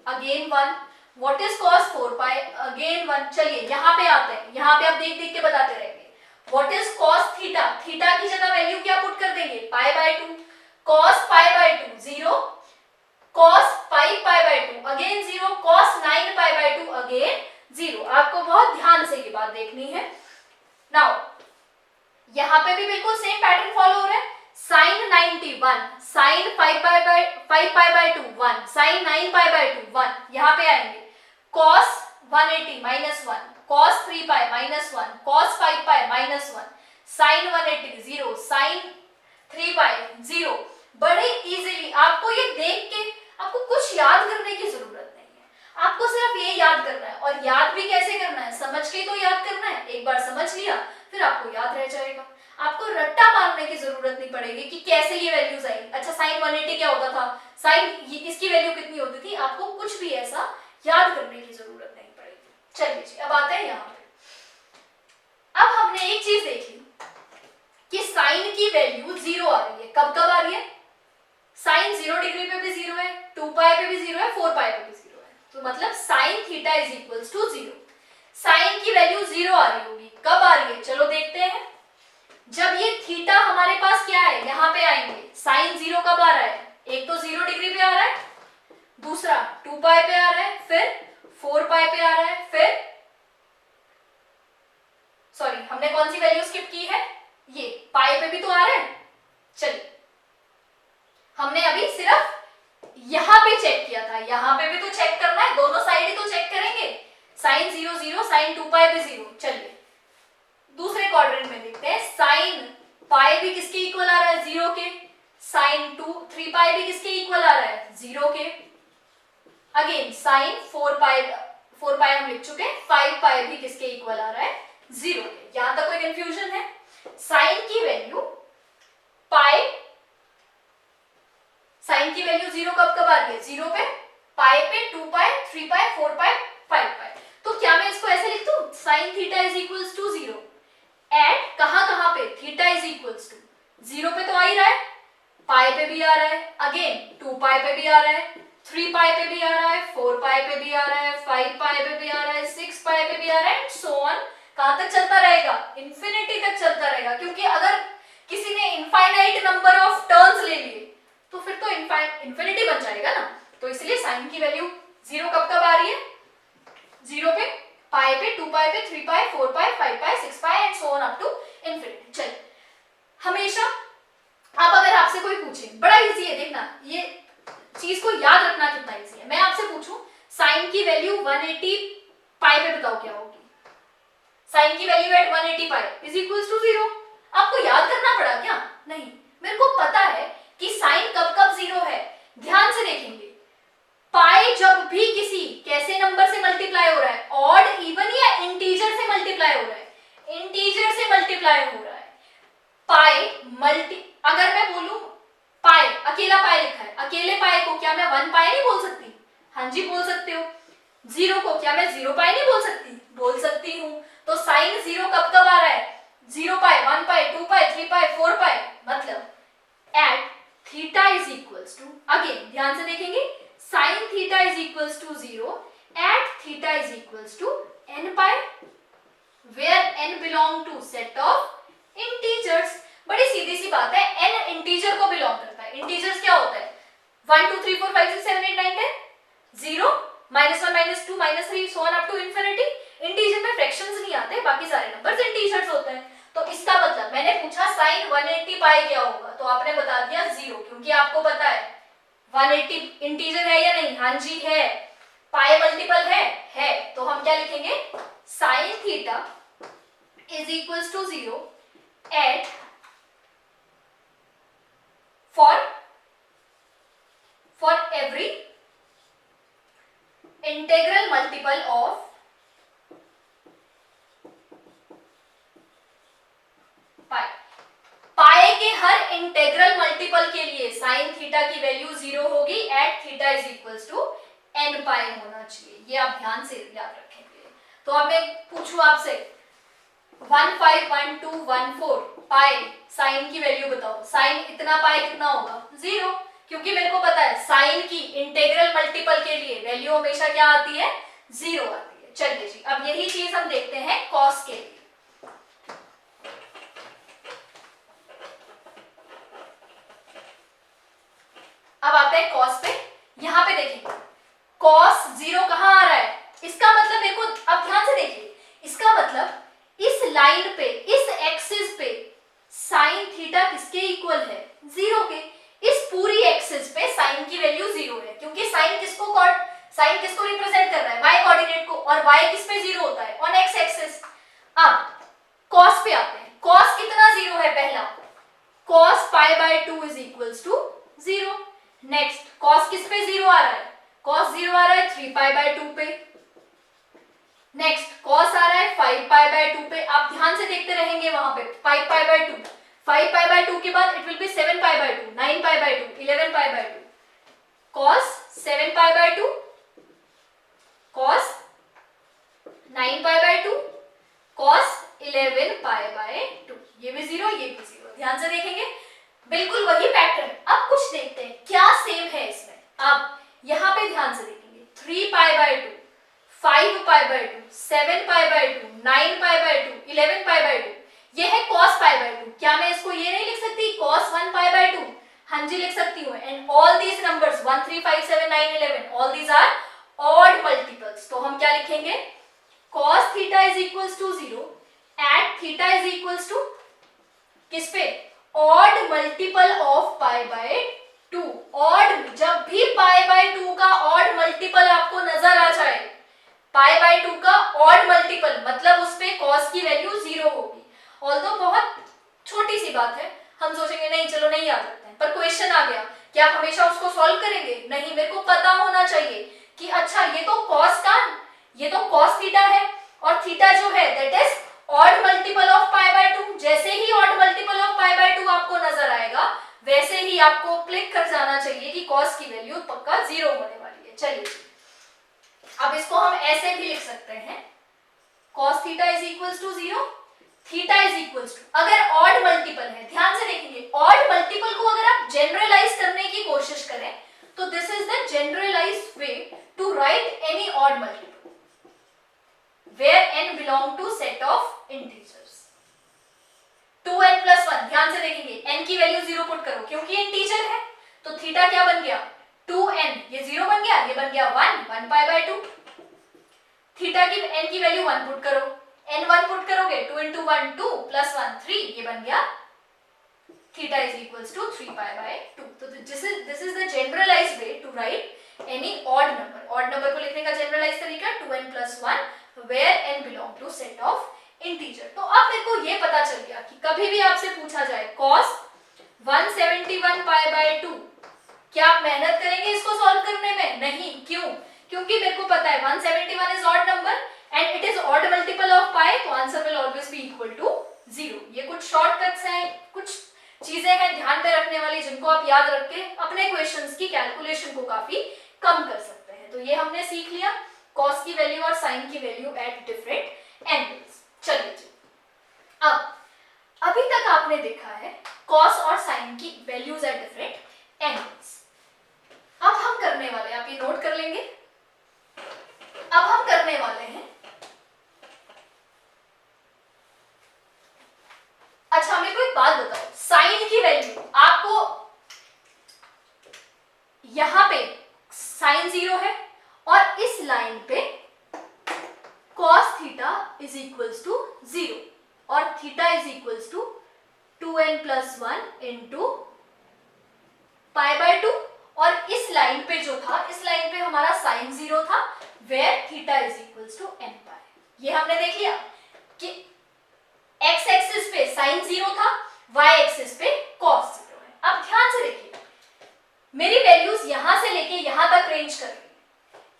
again 1। What is cos 4 pi, again 1। चलिए यहां पे आते हैं, यहां पे आप देख देख के बताते रहेंगे। What is cos theta, theta की जगह वैल्यू क्या पुट कर देंगे, पाई by 2। cos pi by 2 0, cos 5 pi by 2 again 0, cos 9 pi by 2 again 0। आपको बहुत ध्यान से ये बात देखनी है। नाउ यहां पे भी बिल्कुल सेम पैटर्न फॉलो हो रहा है। sin 90 1, sin 5 pi by 2 1, sin 9 pi by 2 1। यहां पे आएंगे cos 180 -1, cos 3 पाई -1, cos 5 पाई -1, sin 180 0, sin 3 पाई 0। बड़े इजीली आपको ये देख के आपको कुछ याद करने की जरूरत नहीं है, आपको सिर्फ ये याद करना है। और याद भी कैसे करना है, समझ के तो याद करना है। एक बार समझ लिया फिर आपको याद रह जाएगा, आपको रट्टा मारने की जरूरत नहीं पड़ेगी कि कैसे ये वैल्यूज आई। अच्छा sin 180 क्या होता था, sin इसकी वैल्यू कितनी होती थी, आपको कुछ भी ऐसा याद करने की जरूरत नहीं पड़ेगी। चलिए जी अब आते हैं यहाँ पे। अब हमने एक चीज देखी कि साइन की वैल्यू 0 आ रही है। कब कब आ रही है, साइन 0 डिग्री पे भी 0 है, 2 पाई पे भी 0 है, 4 पाई पे भी 0 है। तो मतलब sine theta is equals to 0। Sine की वैल्यू 0 आ रही होगी, कब आ रही है चलो देखते हैं। जब ये थीटा हमारे पास क्या है, यहां पे आएंगे। साइन 0 कब आ रहा है, एक तो 0 डिग्री पे आ रहा है, दूसरा 2 पाई पे आ रहा है, फिर 4 पाई पे आ रहा है, फिर सॉरी हमने कौन सी वैल्यू स्किप की है, ये पाई पे भी तो आ रहा है। चलिए हमने अभी सिर्फ यहां पे चेक किया था, यहां पे भी तो चेक करना है, दोनों साइड ही तो चेक करेंगे। साइन 0 0, साइन 2 पाई भी 0। चलिए दूसरे क्वाड्रेंट में देखते हैं। साइन पाई भी किसके इक्वल आ रहा है, 0 के। साइन 3 पाई भी किसके इक्वल आ रहा है, 0 के। अगेन साइन 4 पाई हम लिख चुके हैं, 5 पाई भी किसके इक्वल आ रहा है, 0 के। यहां तक कोई कंफ्यूजन है, साइन की वैल्यू पाई, साइन की वैल्यू 0 कब कब आ रही है, 0 पे, पाई पे, 2 पाई, 3 पाई, 4 पाई, 5 पाई। तो क्या मैं इसको ऐसे लिख दूं, sine theta is equals to 0 at कहां पे, थीटा इज इक्वल्स टू 0 पे तो आ ही रहा है, पाई पे भी आ रहा है, अगेन 2 पाई पे भी आ रहा है, 3 पाई पे भी आ रहा है, 4 पाई पे भी आ रहा है, 5 पाई पे भी आ रहा है, 6 पाई पे भी आ रहा है, एंड सो ऑन। कहां तक चलता रहेगा, इंफिनिटी तक चलता रहेगा। क्योंकि अगर किसी ने इनफाइनाइट नंबर ऑफ टर्न्स ले लिए तो फिर तो इंफिनिटी बन जाएगा ना। तो इसलिए साइन की वैल्यू 0 कब कब आ रही है, 0 पे, पाई पे, 2 पाई पे, 3 pi, 4 pi, 5 pi, 6 pi and so on up to infinity. चलिए हमेशा अब अगर आपसे कोई पूछे, बड़ा इजी है देखना, ये चीज को याद रखना कितना इजी है। मैं आपसे पूछूं साइन की वैल्यू 180 पाई पे बताओ क्या होगी, साइन की value at 180 pi is equals to 0। आपको याद करना पड़ा क्या, नहीं, मेरे को पता है कि साइन कब कब 0 है। ध्यान से देखेंगे, पाई जब भी किसी कैसे नंबर से मल्टीप्लाई हो रहा है, ऑड, इवन या इंटीजर से मल्टीप्लाई हो रहा है, इंटीजर से मल्टीप्लाई हो रहा है। पाई अगर मैं बोलूं पाई, अकेला पाई लिखा है, अकेले पाई को क्या मैं 1 पाई नहीं बोल सकती, हाँ जी बोल सकते हो। जीरो को क्या मैं 0 पाई नहीं बोल सकती? बोल सकती हूँ। तो साइन 0 कब कब आ रहा है? 0 पाई, 1 पाई, 2 पाई, 3 पाई, 4 पाई, मतलब at theta is equals to, again ध्यान से देखेंगे, sine theta is equals to 0 eight theta is equals to n pi, where n belong to set of integers. बड़ी सीधी सी बात है, n इंटीजर को बिलोंग करता है। इंटीजर्स क्या होता है? 1 2 3 4 5 6 7 8 9 10, 0 -1 -2 -3 so on up to infinity। Integer में फ्रैक्शंस नहीं आते, बाकी सारे नंबर्स इंटीजर्स होते हैं। तो इसका मतलब मैंने पूछा साइन 180 पाई क्या होगा, तो आपने बता दिया 0, क्योंकि आपको पता है 180 इंटीजर है या नहीं? हाँ जी है। पाई मल्टीपल है, तो हम क्या लिखेंगे? Sine theta is equals to 0 at for every integral multiple of pi. Pi के हर इंटेग्रल मल्टीपल के लिए साइन थीटा की वैल्यू 0 होगी at theta is equals to n pi होना चाहिए। ये आप ध्यान से याद रखेंगे। तो अब मैं पूछूं आपसे 1 5 1 2 1 4 पाई साइन की वैल्यू बताओ। साइन इतना पाई कितना होगा? 0, क्योंकि मेरे को पता है साइन की इंटीग्रल मल्टीपल के लिए वैल्यू हमेशा क्या आती है? 0 आती है। चलिए जी, अब यही चीज हम देखते हैं कॉस के लिए। अब आते हैं कॉस पे। यहां पे देखिए कॉस 0 कहां आ रहा है? इसका मतलब देखो, अब ध्यान से देखिए, इसका मतलब इस लाइन पे, इस एक्सिस पे साइन थीटा किसके इक्वल है? 0 के। इस पूरी एक्सिस पे साइन की वैल्यू 0 है, क्योंकि साइन किसको रिप्रेजेंट कर रहा है? y कोऑर्डिनेट को, और y किस पे 0 होता है? On x axis. अब cos पे आते हैं। cos कितना 0 है? पहला cos pi by 2 is equals to 0। Next cos किस पे 0 आ रहा है? cos 0 आ रहा है 3 पाई बाय 2 पे। नेक्स्ट cos आ रहा है 5 पाई बाय 2 पे। आप ध्यान से देखते रहेंगे वहां पे 5 पाई बाय 2, 5 पाई बाय 2 के बाद it will be 7 pi by 2, 9 pi by 2, 11 pi by 2, cos 7 pi by 2, cos 9 pi by 2, cos 11 pi by 2। ये भी 0, ये भी 0। ध्यान से देखेंगे बिल्कुल वही पैटर्न। अब कुछ देखते हैं क्या सेम है इसमें। अब यहां पे ध्यान से देखेंगे 3 pi by 2, 5 pi by 2, 7 pi by 2, 9 pi by 2, 11 pi by 2। ये है cos पाई बाय 2। क्या मैं इसको ये नहीं लिख सकती cos 1 पाई बाय 2? हाँ जी लिख सकती हूँ। And all these numbers 1 3 5 7 9 11 all these are odd multiples. तो हम क्या लिखेंगे? cos theta is equals to 0 eight theta is equals to किस पे? Odd multiple of pi by 2। Odd, जब भी पाई बाय 2 का ऑड मल्टीपल आपको नजर आ जाए, पाई बाय 2 का ऑड मल्टीपल, मतलब उस पे cos की वैल्यू 0 होगी। ऑल्दो बहुत छोटी सी बात है, हम सोचेंगे नहीं चलो नहीं याद रखते हैं, पर क्वेश्चन आ गया, क्या आप हमेशा उसको सॉल्व करेंगे? नहीं, मेरे को पता होना चाहिए कि अच्छा ये तो cos थीटा है, और थीटा जो है that is odd multiple of pi by 2। जैसे ही odd multiple of pi by 2 आपको नजर आएगा, वैसे ही आपको क्लिक कर जाना चाहिए कि cos की वैल्यू पक्का 0 होने वाली है। चलिए अब इसको हम ऐसे भी लिख सकते हैं cos theta is equals to 0, theta is equals to, अगर ऑड मल्टीपल है, ध्यान से देखेंगे ऑड मल्टीपल को अगर आप जनरलाइज करने की कोशिश करें तो this is the generalised way to write any odd multiple where n belong to set of integers। 2n plus 1, ध्यान से देखेंगे n की वैल्यू 0 पुट करो क्योंकि इंटीजर है, तो थीटा क्या बन गया? 2n, ये 0 बन गया, ये बन गया 1 पाई बाय 2। थीटा की n की वैल्यू 1 पुट करो, n 1 पुट करोगे 2 into 1 2 plus 1 3, ये बन गया theta is equals to 3 pi by 2। तो this is the generalised way to write any odd number. Odd number को लिखने का जनरलाइज्ड तरीका 2n plus 1 where n belong to set of integer। तो अब मेरे को ये पता चल गया कि कभी भी आपसे पूछा जाए cos 171 पाई बाय 2, क्या आप मेहनत करेंगे इसको सॉल्व करने में? नहीं। क्यों? क्योंकि मेरे को पता है 171 is odd number and it is odd multiple of pi, तो answer will always be equal to 0। ये कुछ शॉर्टकट्स हैं, कुछ चीजें हैं ध्यान में रखने वाली, जिनको आप याद रख के अपने क्वेश्चंस की कैलकुलेशन को काफी कम कर सकते हैं। तो ये हमने सीख लिया कॉस की वैल्यू और साइन की वैल्यू एट डिफरेंट एंगल्स। चलिए जी, अब अभी तक आपने देखा है कॉस और साइन की वैल्यूज एट डिफरेंट एंगल्स। अब हम करने वाले हैं, आप ये नोट कर लेंगे, अब हम करने वाले हैं, अच्छा मेरे को एक बात बताओ, साइन की वैल्यू आपको यहां पे साइन 0 है और इस लाइन पे cos theta is equals to 0 और theta is equals to 2n+1 into π/2 और इस लाइन पे जो था, इस लाइन पे हमारा साइन 0 था where theta is equals to n π। ये हमने देख लिया कि x एक्सिस पे साइन 0 था, y एक्सिस पे cos 0 है। अब ध्यान से देखिए, मेरी वैल्यूज यहां से लेके यहां तक रेंज कर रही है।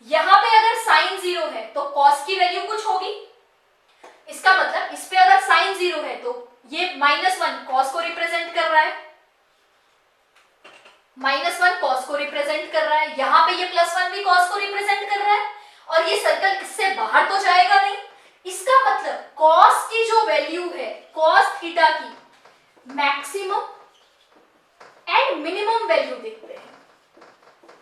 यहां पे अगर साइन 0 है तो cos की वैल्यू कुछ होगी, इसका मतलब इस पे अगर साइन 0 है तो ये -1 cos को रिप्रेजेंट कर रहा है, -1 cos को रिप्रेजेंट कर रहा है, यहां पे ये +1 भी cos को रिप्रेजेंट कर रहा है और ये सर्कल इससे बाहर तो जाएगा नहीं। इसका मतलब cos की जो वैल्यू है, cos थीटा की मैक्सिमम एंड मिनिमम वैल्यू देखते हैं।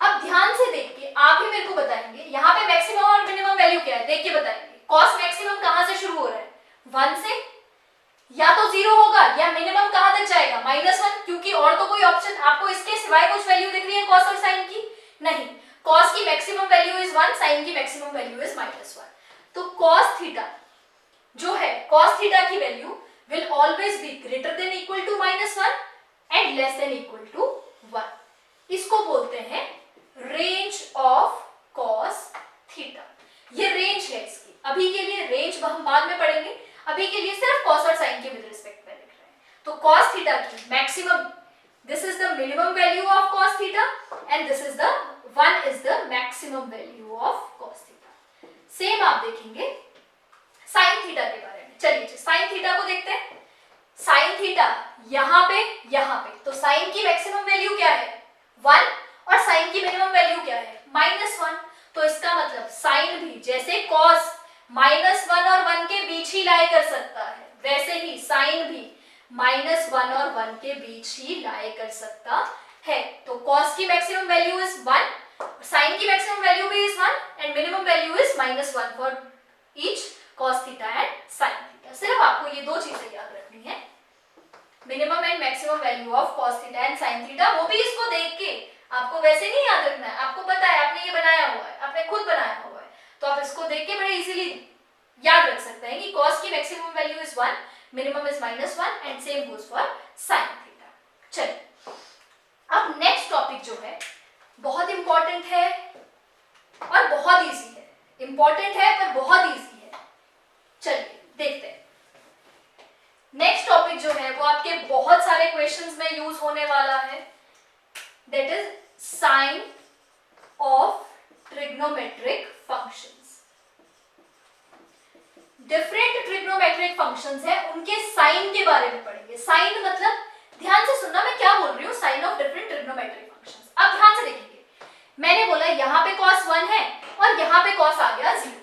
अब ध्यान से देख के आप ही मेरे को बताएंगे यहाँ पे मैक्सिमम और मिनिमम वैल्यू क्या है, देख के बताएंगे। cos मैक्सिमम कहां से शुरू हो रहा है, 1 से, या तो 0 होगा या मिनिमम कहां तक जाएगा, -1, क्योंकि और तो कोई ऑप्शन आपको इसके सिवाय कुछ वैल्यू दिख रही है cos और sin की, नहीं। cos की मैक्सिमम वैल्यू इज 1, sin की मैक्सिमम वैल्यू इज -1। तो cos थीटा जो है, cos थीटा की value will always be greater than equal to -1 and less than equal to 1। इसको बोलते हैं रेंज ऑफ cos थीटा। ये रेंज है इसकी, अभी के लिए रेंज हम बाद में पढ़ेंगे, अभी के लिए सिर्फ cos और sin के विद रिस्पेक्ट में लिख रहे हैं। तो cos थीटा की maximum, this is the minimum value of cos theta and this is the 1 is the maximum value of cos theta. Same आप देखेंगे sin थीटा के बारे में। चलिए sin थीटा को देखते हैं। sin थीटा यहाँ पे, तो sin की मैक्सिमम वैल्यू क्या है, 1 और sin की मिनिमम वैल्यू क्या है, -1। तो इसका मतलब sin भी जैसे cos -1 और 1 के बीच ही लाई कर सकता है, वैसे ही sin भी -1 और 1 के बीच ही लाई कर सकता है। तो cos की मैक्सिमम वैल्यू इज 1, sin की मैक्सिमम वैल्यू भी is 1 and minimum value is -1 for each cos theta and sin theta. सिर्फ आपको ये दो चीजें याद रखनी है, minimum and maximum value of cos theta and sin theta. वो भी इसको देख के, आपको वैसे नहीं याद रखना है, आपको पता है, आपने ये बनाया हुआ है, आपने खुद बनाया हुआ है, तो आप इसको देख के बड़े इजीली याद रख सकते हैं कि cos की maximum value is 1, minimum is -1 and same goes for sin theta. चलिए, अब नेक्स्ट टॉपिक जो है बहुत इंपॉर्टेंट है और बहुत इजी है, इंपॉर्टेंट है पर बहुत इजी है। चलिए देखते हैं, नेक्स्ट टॉपिक जो है वो आपके बहुत सारे क्वेश्चंस में यूज होने वाला है, that is sine of trigonometric functions. Different trigonometric functions है, उनके साइन के बारे में पढ़ेंगे। साइन मतलब, ध्यान से सुनना मैं क्या बोल रही हूँ, sign of different trigonometric functions. अब ध्यान से देखेंगे, मैंने बोला यहाँ पे cos 1 है और यहाँ पे cos आ गया 0,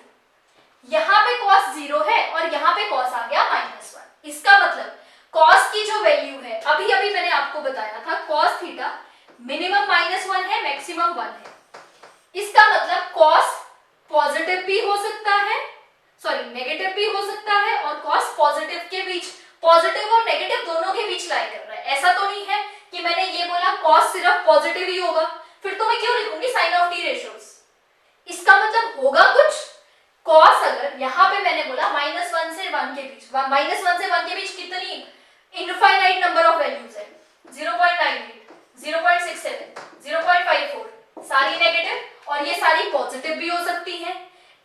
यहाँ पे cos 0 है और यहाँ पे cos आ गया -1। इसका मतलब cos की जो वैल्यू है, अभी अभी मैंने आपको बताया था cos थीटा मिनिमम -1 है, मैक्सिमम 1 है। इसका मतलब cos पॉजिटिव भी हो सकता है, सॉरी नेगेटिव भी हो सकता है, और cos पॉजिटिव के बीच, पॉजिटिव और नेगेटिव दोनों के बीच लाई कर रहा है। ऐसा तो नहीं है कि मैंने ये बोला cos सिर्फ पॉजिटिव ही होगा, फिर तो मैं क्यों लिखूंगी sin ऑफ t रेशियोज। इसका मतलब होगा कुछ, cos अगर यहाँ पे मैंने बोला -1 से 1 के बीच, -1 से 1 के बीच कितनी इनफाइनाइट नंबर ऑफ वैल्यूज है, 0.98, 0.67, 0.54, सारी नेगेटिव और ये सारी पॉजिटिव भी हो सकती हैं।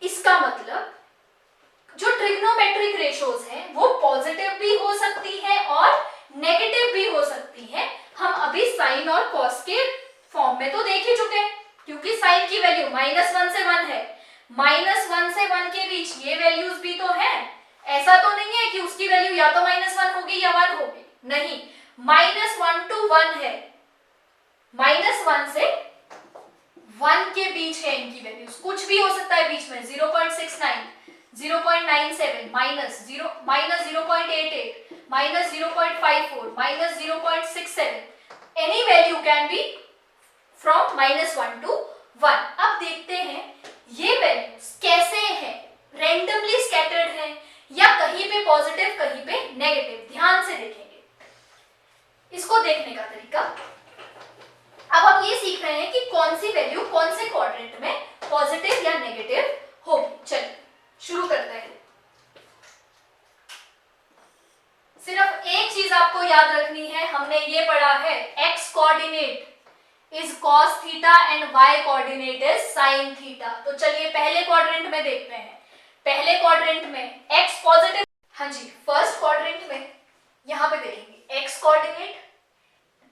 इसका मतलब जो ट्रिग्नोमेट्रिक रेशियोज हैं वो पॉजिटिव भी हो सकती है और नेगेटिव भी हो सकती है। हम अभी साइन और कॉस के फॉर्म में तो देख ही चुके हैं, क्योंकि साइन की वैल्यू -1 से 1 है, -1 से 1 के बीच ये वैल्यूज भी तो है। ऐसा तो नहीं है कि उसकी वैल्यू या तो -1 होगी या 1 होगी, नहीं, -1 to 1 है, -1 से 1 के बीच है इनकी वैल्यूज, कुछ भी हो सकता है बीच में, 0.69, 0.97, minus 0.88, minus 0.54, minus 0.67, any value can be from -1 to 1। अब देखते हैं ये वैल्यूज कैसे हैं, रैंडमली स्कैटर्ड हैं या कहीं पे पॉजिटिव कहीं पे नेगेटिव। ध्यान से देखेंगे इसको, देखने का तरीका। अब हम ये सीख रहे हैं कि कौन सी वैल्यू कौन से क्वाड्रेंट में पॉजिटिव या नेगेटिव होगी। चलिए शुरू करते हैं। सिर्फ एक चीज आपको याद रखनी है, हमने ये पढ़ा है x coordinate is cos theta and y coordinate is sin theta. तो चलिए पहले क्वाड्रेंट में देखते हैं। पहले क्वाड्रेंट में x पॉजिटिव, हाँ जी, फर्स्ट क्वाड्रेंट में यहां पे देखेंगे x कोऑर्डिनेट,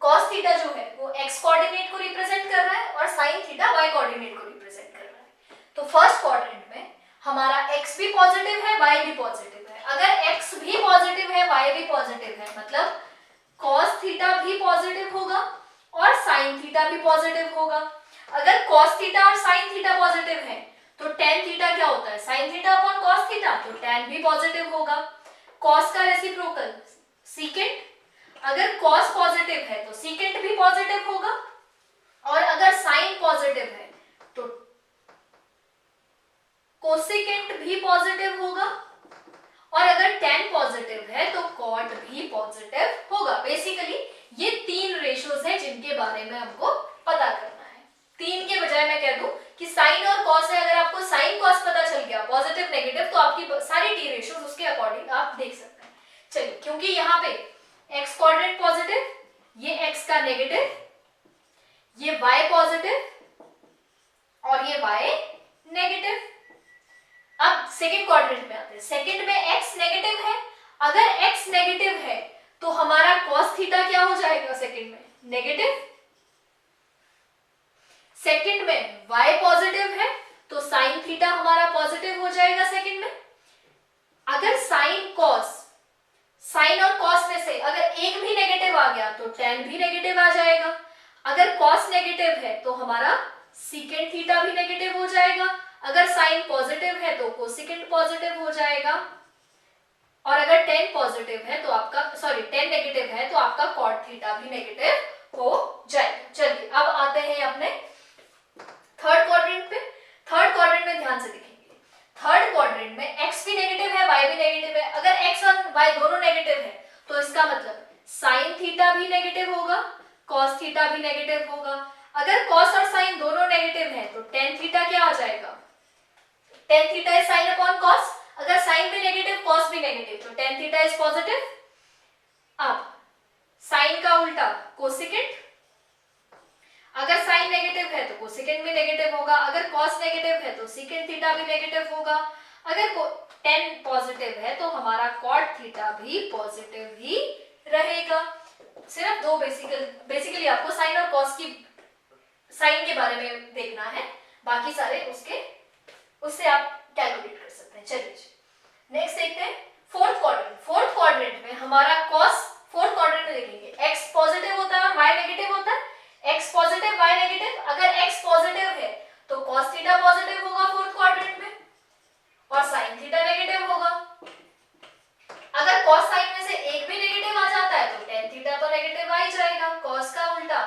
cos थीटा जो है वो x कोऑर्डिनेट को रिप्रेजेंट कर रहा है और sin थीटा y कोऑर्डिनेट को रिप्रेजेंट कर रहा है। तो फर्स्ट क्वाड्रेंट में हमारा x भी पॉजिटिव है, y भी पॉजिटिव है। अगर x भी पॉजिटिव है, y भी पॉजिटिव है, मतलब cos थीटा भी पॉजिटिव होगा और sin थीटा भी पॉजिटिव होगा। अगर cos थीटा और sin थीटा पॉजिटिव है तो tan थीटा क्या होता है, sin theta upon cos theta, तो tan भी पॉजिटिव होगा। cos का रेसिप्रोकल secant, अगर cos पॉजिटिव है तो secant भी पॉजिटिव होगा, और अगर sin पॉजिटिव है तो कोसेकेंट भी पॉजिटिव होगा, और अगर tan पॉजिटिव है तो cot भी पॉजिटिव होगा। बेसिकली ये तीन रेशियोज हैं जिनके बारे में हमको पता करना है। तीन के बजाय मैं कह दूं कि साइन और कॉस है, अगर आपको साइन कॉस पता चल गया पॉजिटिव नेगेटिव, तो आपकी सारी टी रेशियोज उसके अकॉर्डिंग आप देख सकते हैं। चलिए, क्योंकि यहाँ पे x क्वाड्रेंट पॉजिटिव, ये x का नेगेटिव, ये y पॉजिटिव और ये y नेगेटिव। अब सेकंड क्वाड्रेंट में आते हैं। सेकंड में x नेगेटिव है, अगर x नेगेटिव है तो हमारा cos थीटा क्या हो जाएगा सेकंड में, नेगेटिव। सेकंड में y पॉजिटिव है तो sin थीटा हमारा पॉजिटिव हो जाएगा सेकंड में। अगर sin cos, sin और cos में से अगर एक भी नेगेटिव आ गया तो tan भी नेगेटिव आ जाएगा। अगर cos नेगेटिव है तो हमारा secant थीटा भी नेगेटिव हो जाएगा। अगर sin पॉजिटिव है तो कोसेकेंट पॉजिटिव हो जाएगा, और अगर tan पॉजिटिव है तो आपका tan नेगेटिव है तो आपका cot थीटा भी नेगेटिव हो जाएगा। चलिए अब आते हैं अपने थर्ड क्वाड्रेंट पे। थर्ड क्वाड्रेंट में ध्यान से देखेंगे, थर्ड क्वाड्रेंट में x भी नेगेटिव है, y भी नेगेटिव है। अगर x और y दोनों नेगेटिव है तो इसका मतलब sin थीटा भी नेगेटिव होगा, cos थीटा भी नेगेटिव होगा। अगर cos और sin दोनों नेगेटिव है तो tan थीटा क्या आ जाएगा, tan theta is sin upon cos। अगर sin भी नेगेटिव cos भी नेगेटिव तो tan थीटा इज पॉजिटिव। अब sin का उल्टा कोसेकेंट, अगर sin नेगेटिव है तो कोसेकेंट भी नेगेटिव होगा। अगर cos नेगेटिव है तो सेकेंट थीटा भी नेगेटिव होगा। अगर tan पॉजिटिव है तो हमारा cot थीटा भी पॉजिटिव ही रहेगा। सिर्फ दो बेसिकली आपको sin और cos की साइन के बारे में देखना है, बाकी सारे उससे आप कैलकुलेट कर सकते हैं। चलिए नेक्स्ट देखते हैं फोर्थ क्वाड्रेंट। फोर्थ क्वाड्रेंट में हमारा cos, फोर्थ क्वाड्रेंट में देखेंगे x पॉजिटिव होता है और y नेगेटिव होता है। x पॉजिटिव y नेगेटिव, अगर x पॉजिटिव है तो cos थीटा पॉजिटिव होगा फोर्थ क्वाड्रेंट में, और sin थीटा नेगेटिव होगा। अगर cos sin में से एक भी नेगेटिव आ जाता है तो tan थीटा तो नेगेटिव आ ही जाएगा। cos का उल्टा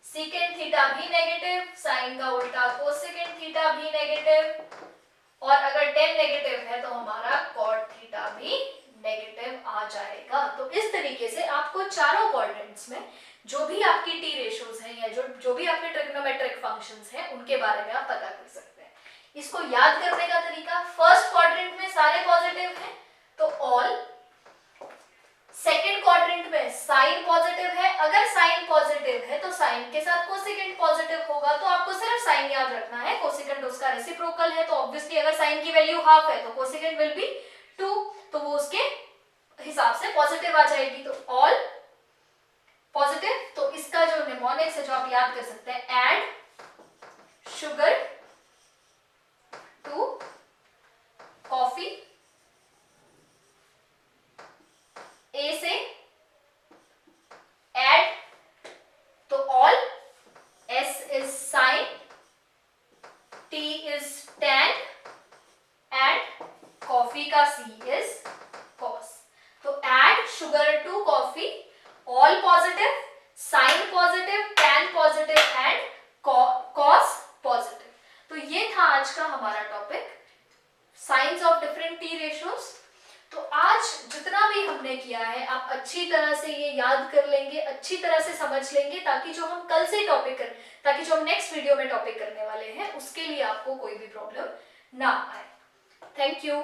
secant थीटा भी नेगेटिव, sin का उल्टा कोसेकेंट थीटा भी नेगेटिव, और अगर tan नेगेटिव है तो हमारा cot थीटा भी नेगेटिव आ जाएगा। तो इस तरीके से आपको चारों क्वाड्रेंट्स में जो भी आपकी टी रेशियोज हैं या जो भी आपके ट्रिग्नोमेट्रिक फंक्शंस हैं उनके बारे में आप पता कर सकते हैं। इसको याद करने का तरीका, फर्स्ट क्वाड्रेंट में सारे पॉजिटिव हैं तो ऑल, सेकंड क्वाड्रेंट में साइन पॉजिटिव है, अगर साइन पॉजिटिव है तो साइन के साथ कोसेकेंट पॉजिटिव होगा। तो आपको सिर्फ साइन याद रखना है, कोसेकेंट उसका रेसिप्रोकल है, तो ऑब्वियसली अगर साइन की वैल्यू हाफ है तो कोसेकेंट विल बी 2, तो वो उसके हिसाब से पॉजिटिव आ जाएगी। तो ऑल पॉजिटिव। तो इसका जो निमोनिक्स है जो आप याद कर सकते हैं, ऐड शुगर टू कॉफी, ए से ऐड तो ऑल, एस इज साइन, का C is cos. तो add sugar to coffee, all positive, sin positive, tan positive and cos positive. तो ये था आज का हमारा topic science of different T ratios. तो आज जितना भी हमने किया है आप अच्छी तरह से ये याद कर लेंगे, अच्छी तरह से समझ लेंगे, ताकि जो हम कल से टॉपिक कर ताकि जो हम नेक्स्ट वीडियो में टॉपिक करने वाले हैं उसके लिए आपको कोई भी प्रॉब्लम ना आए। Thank you.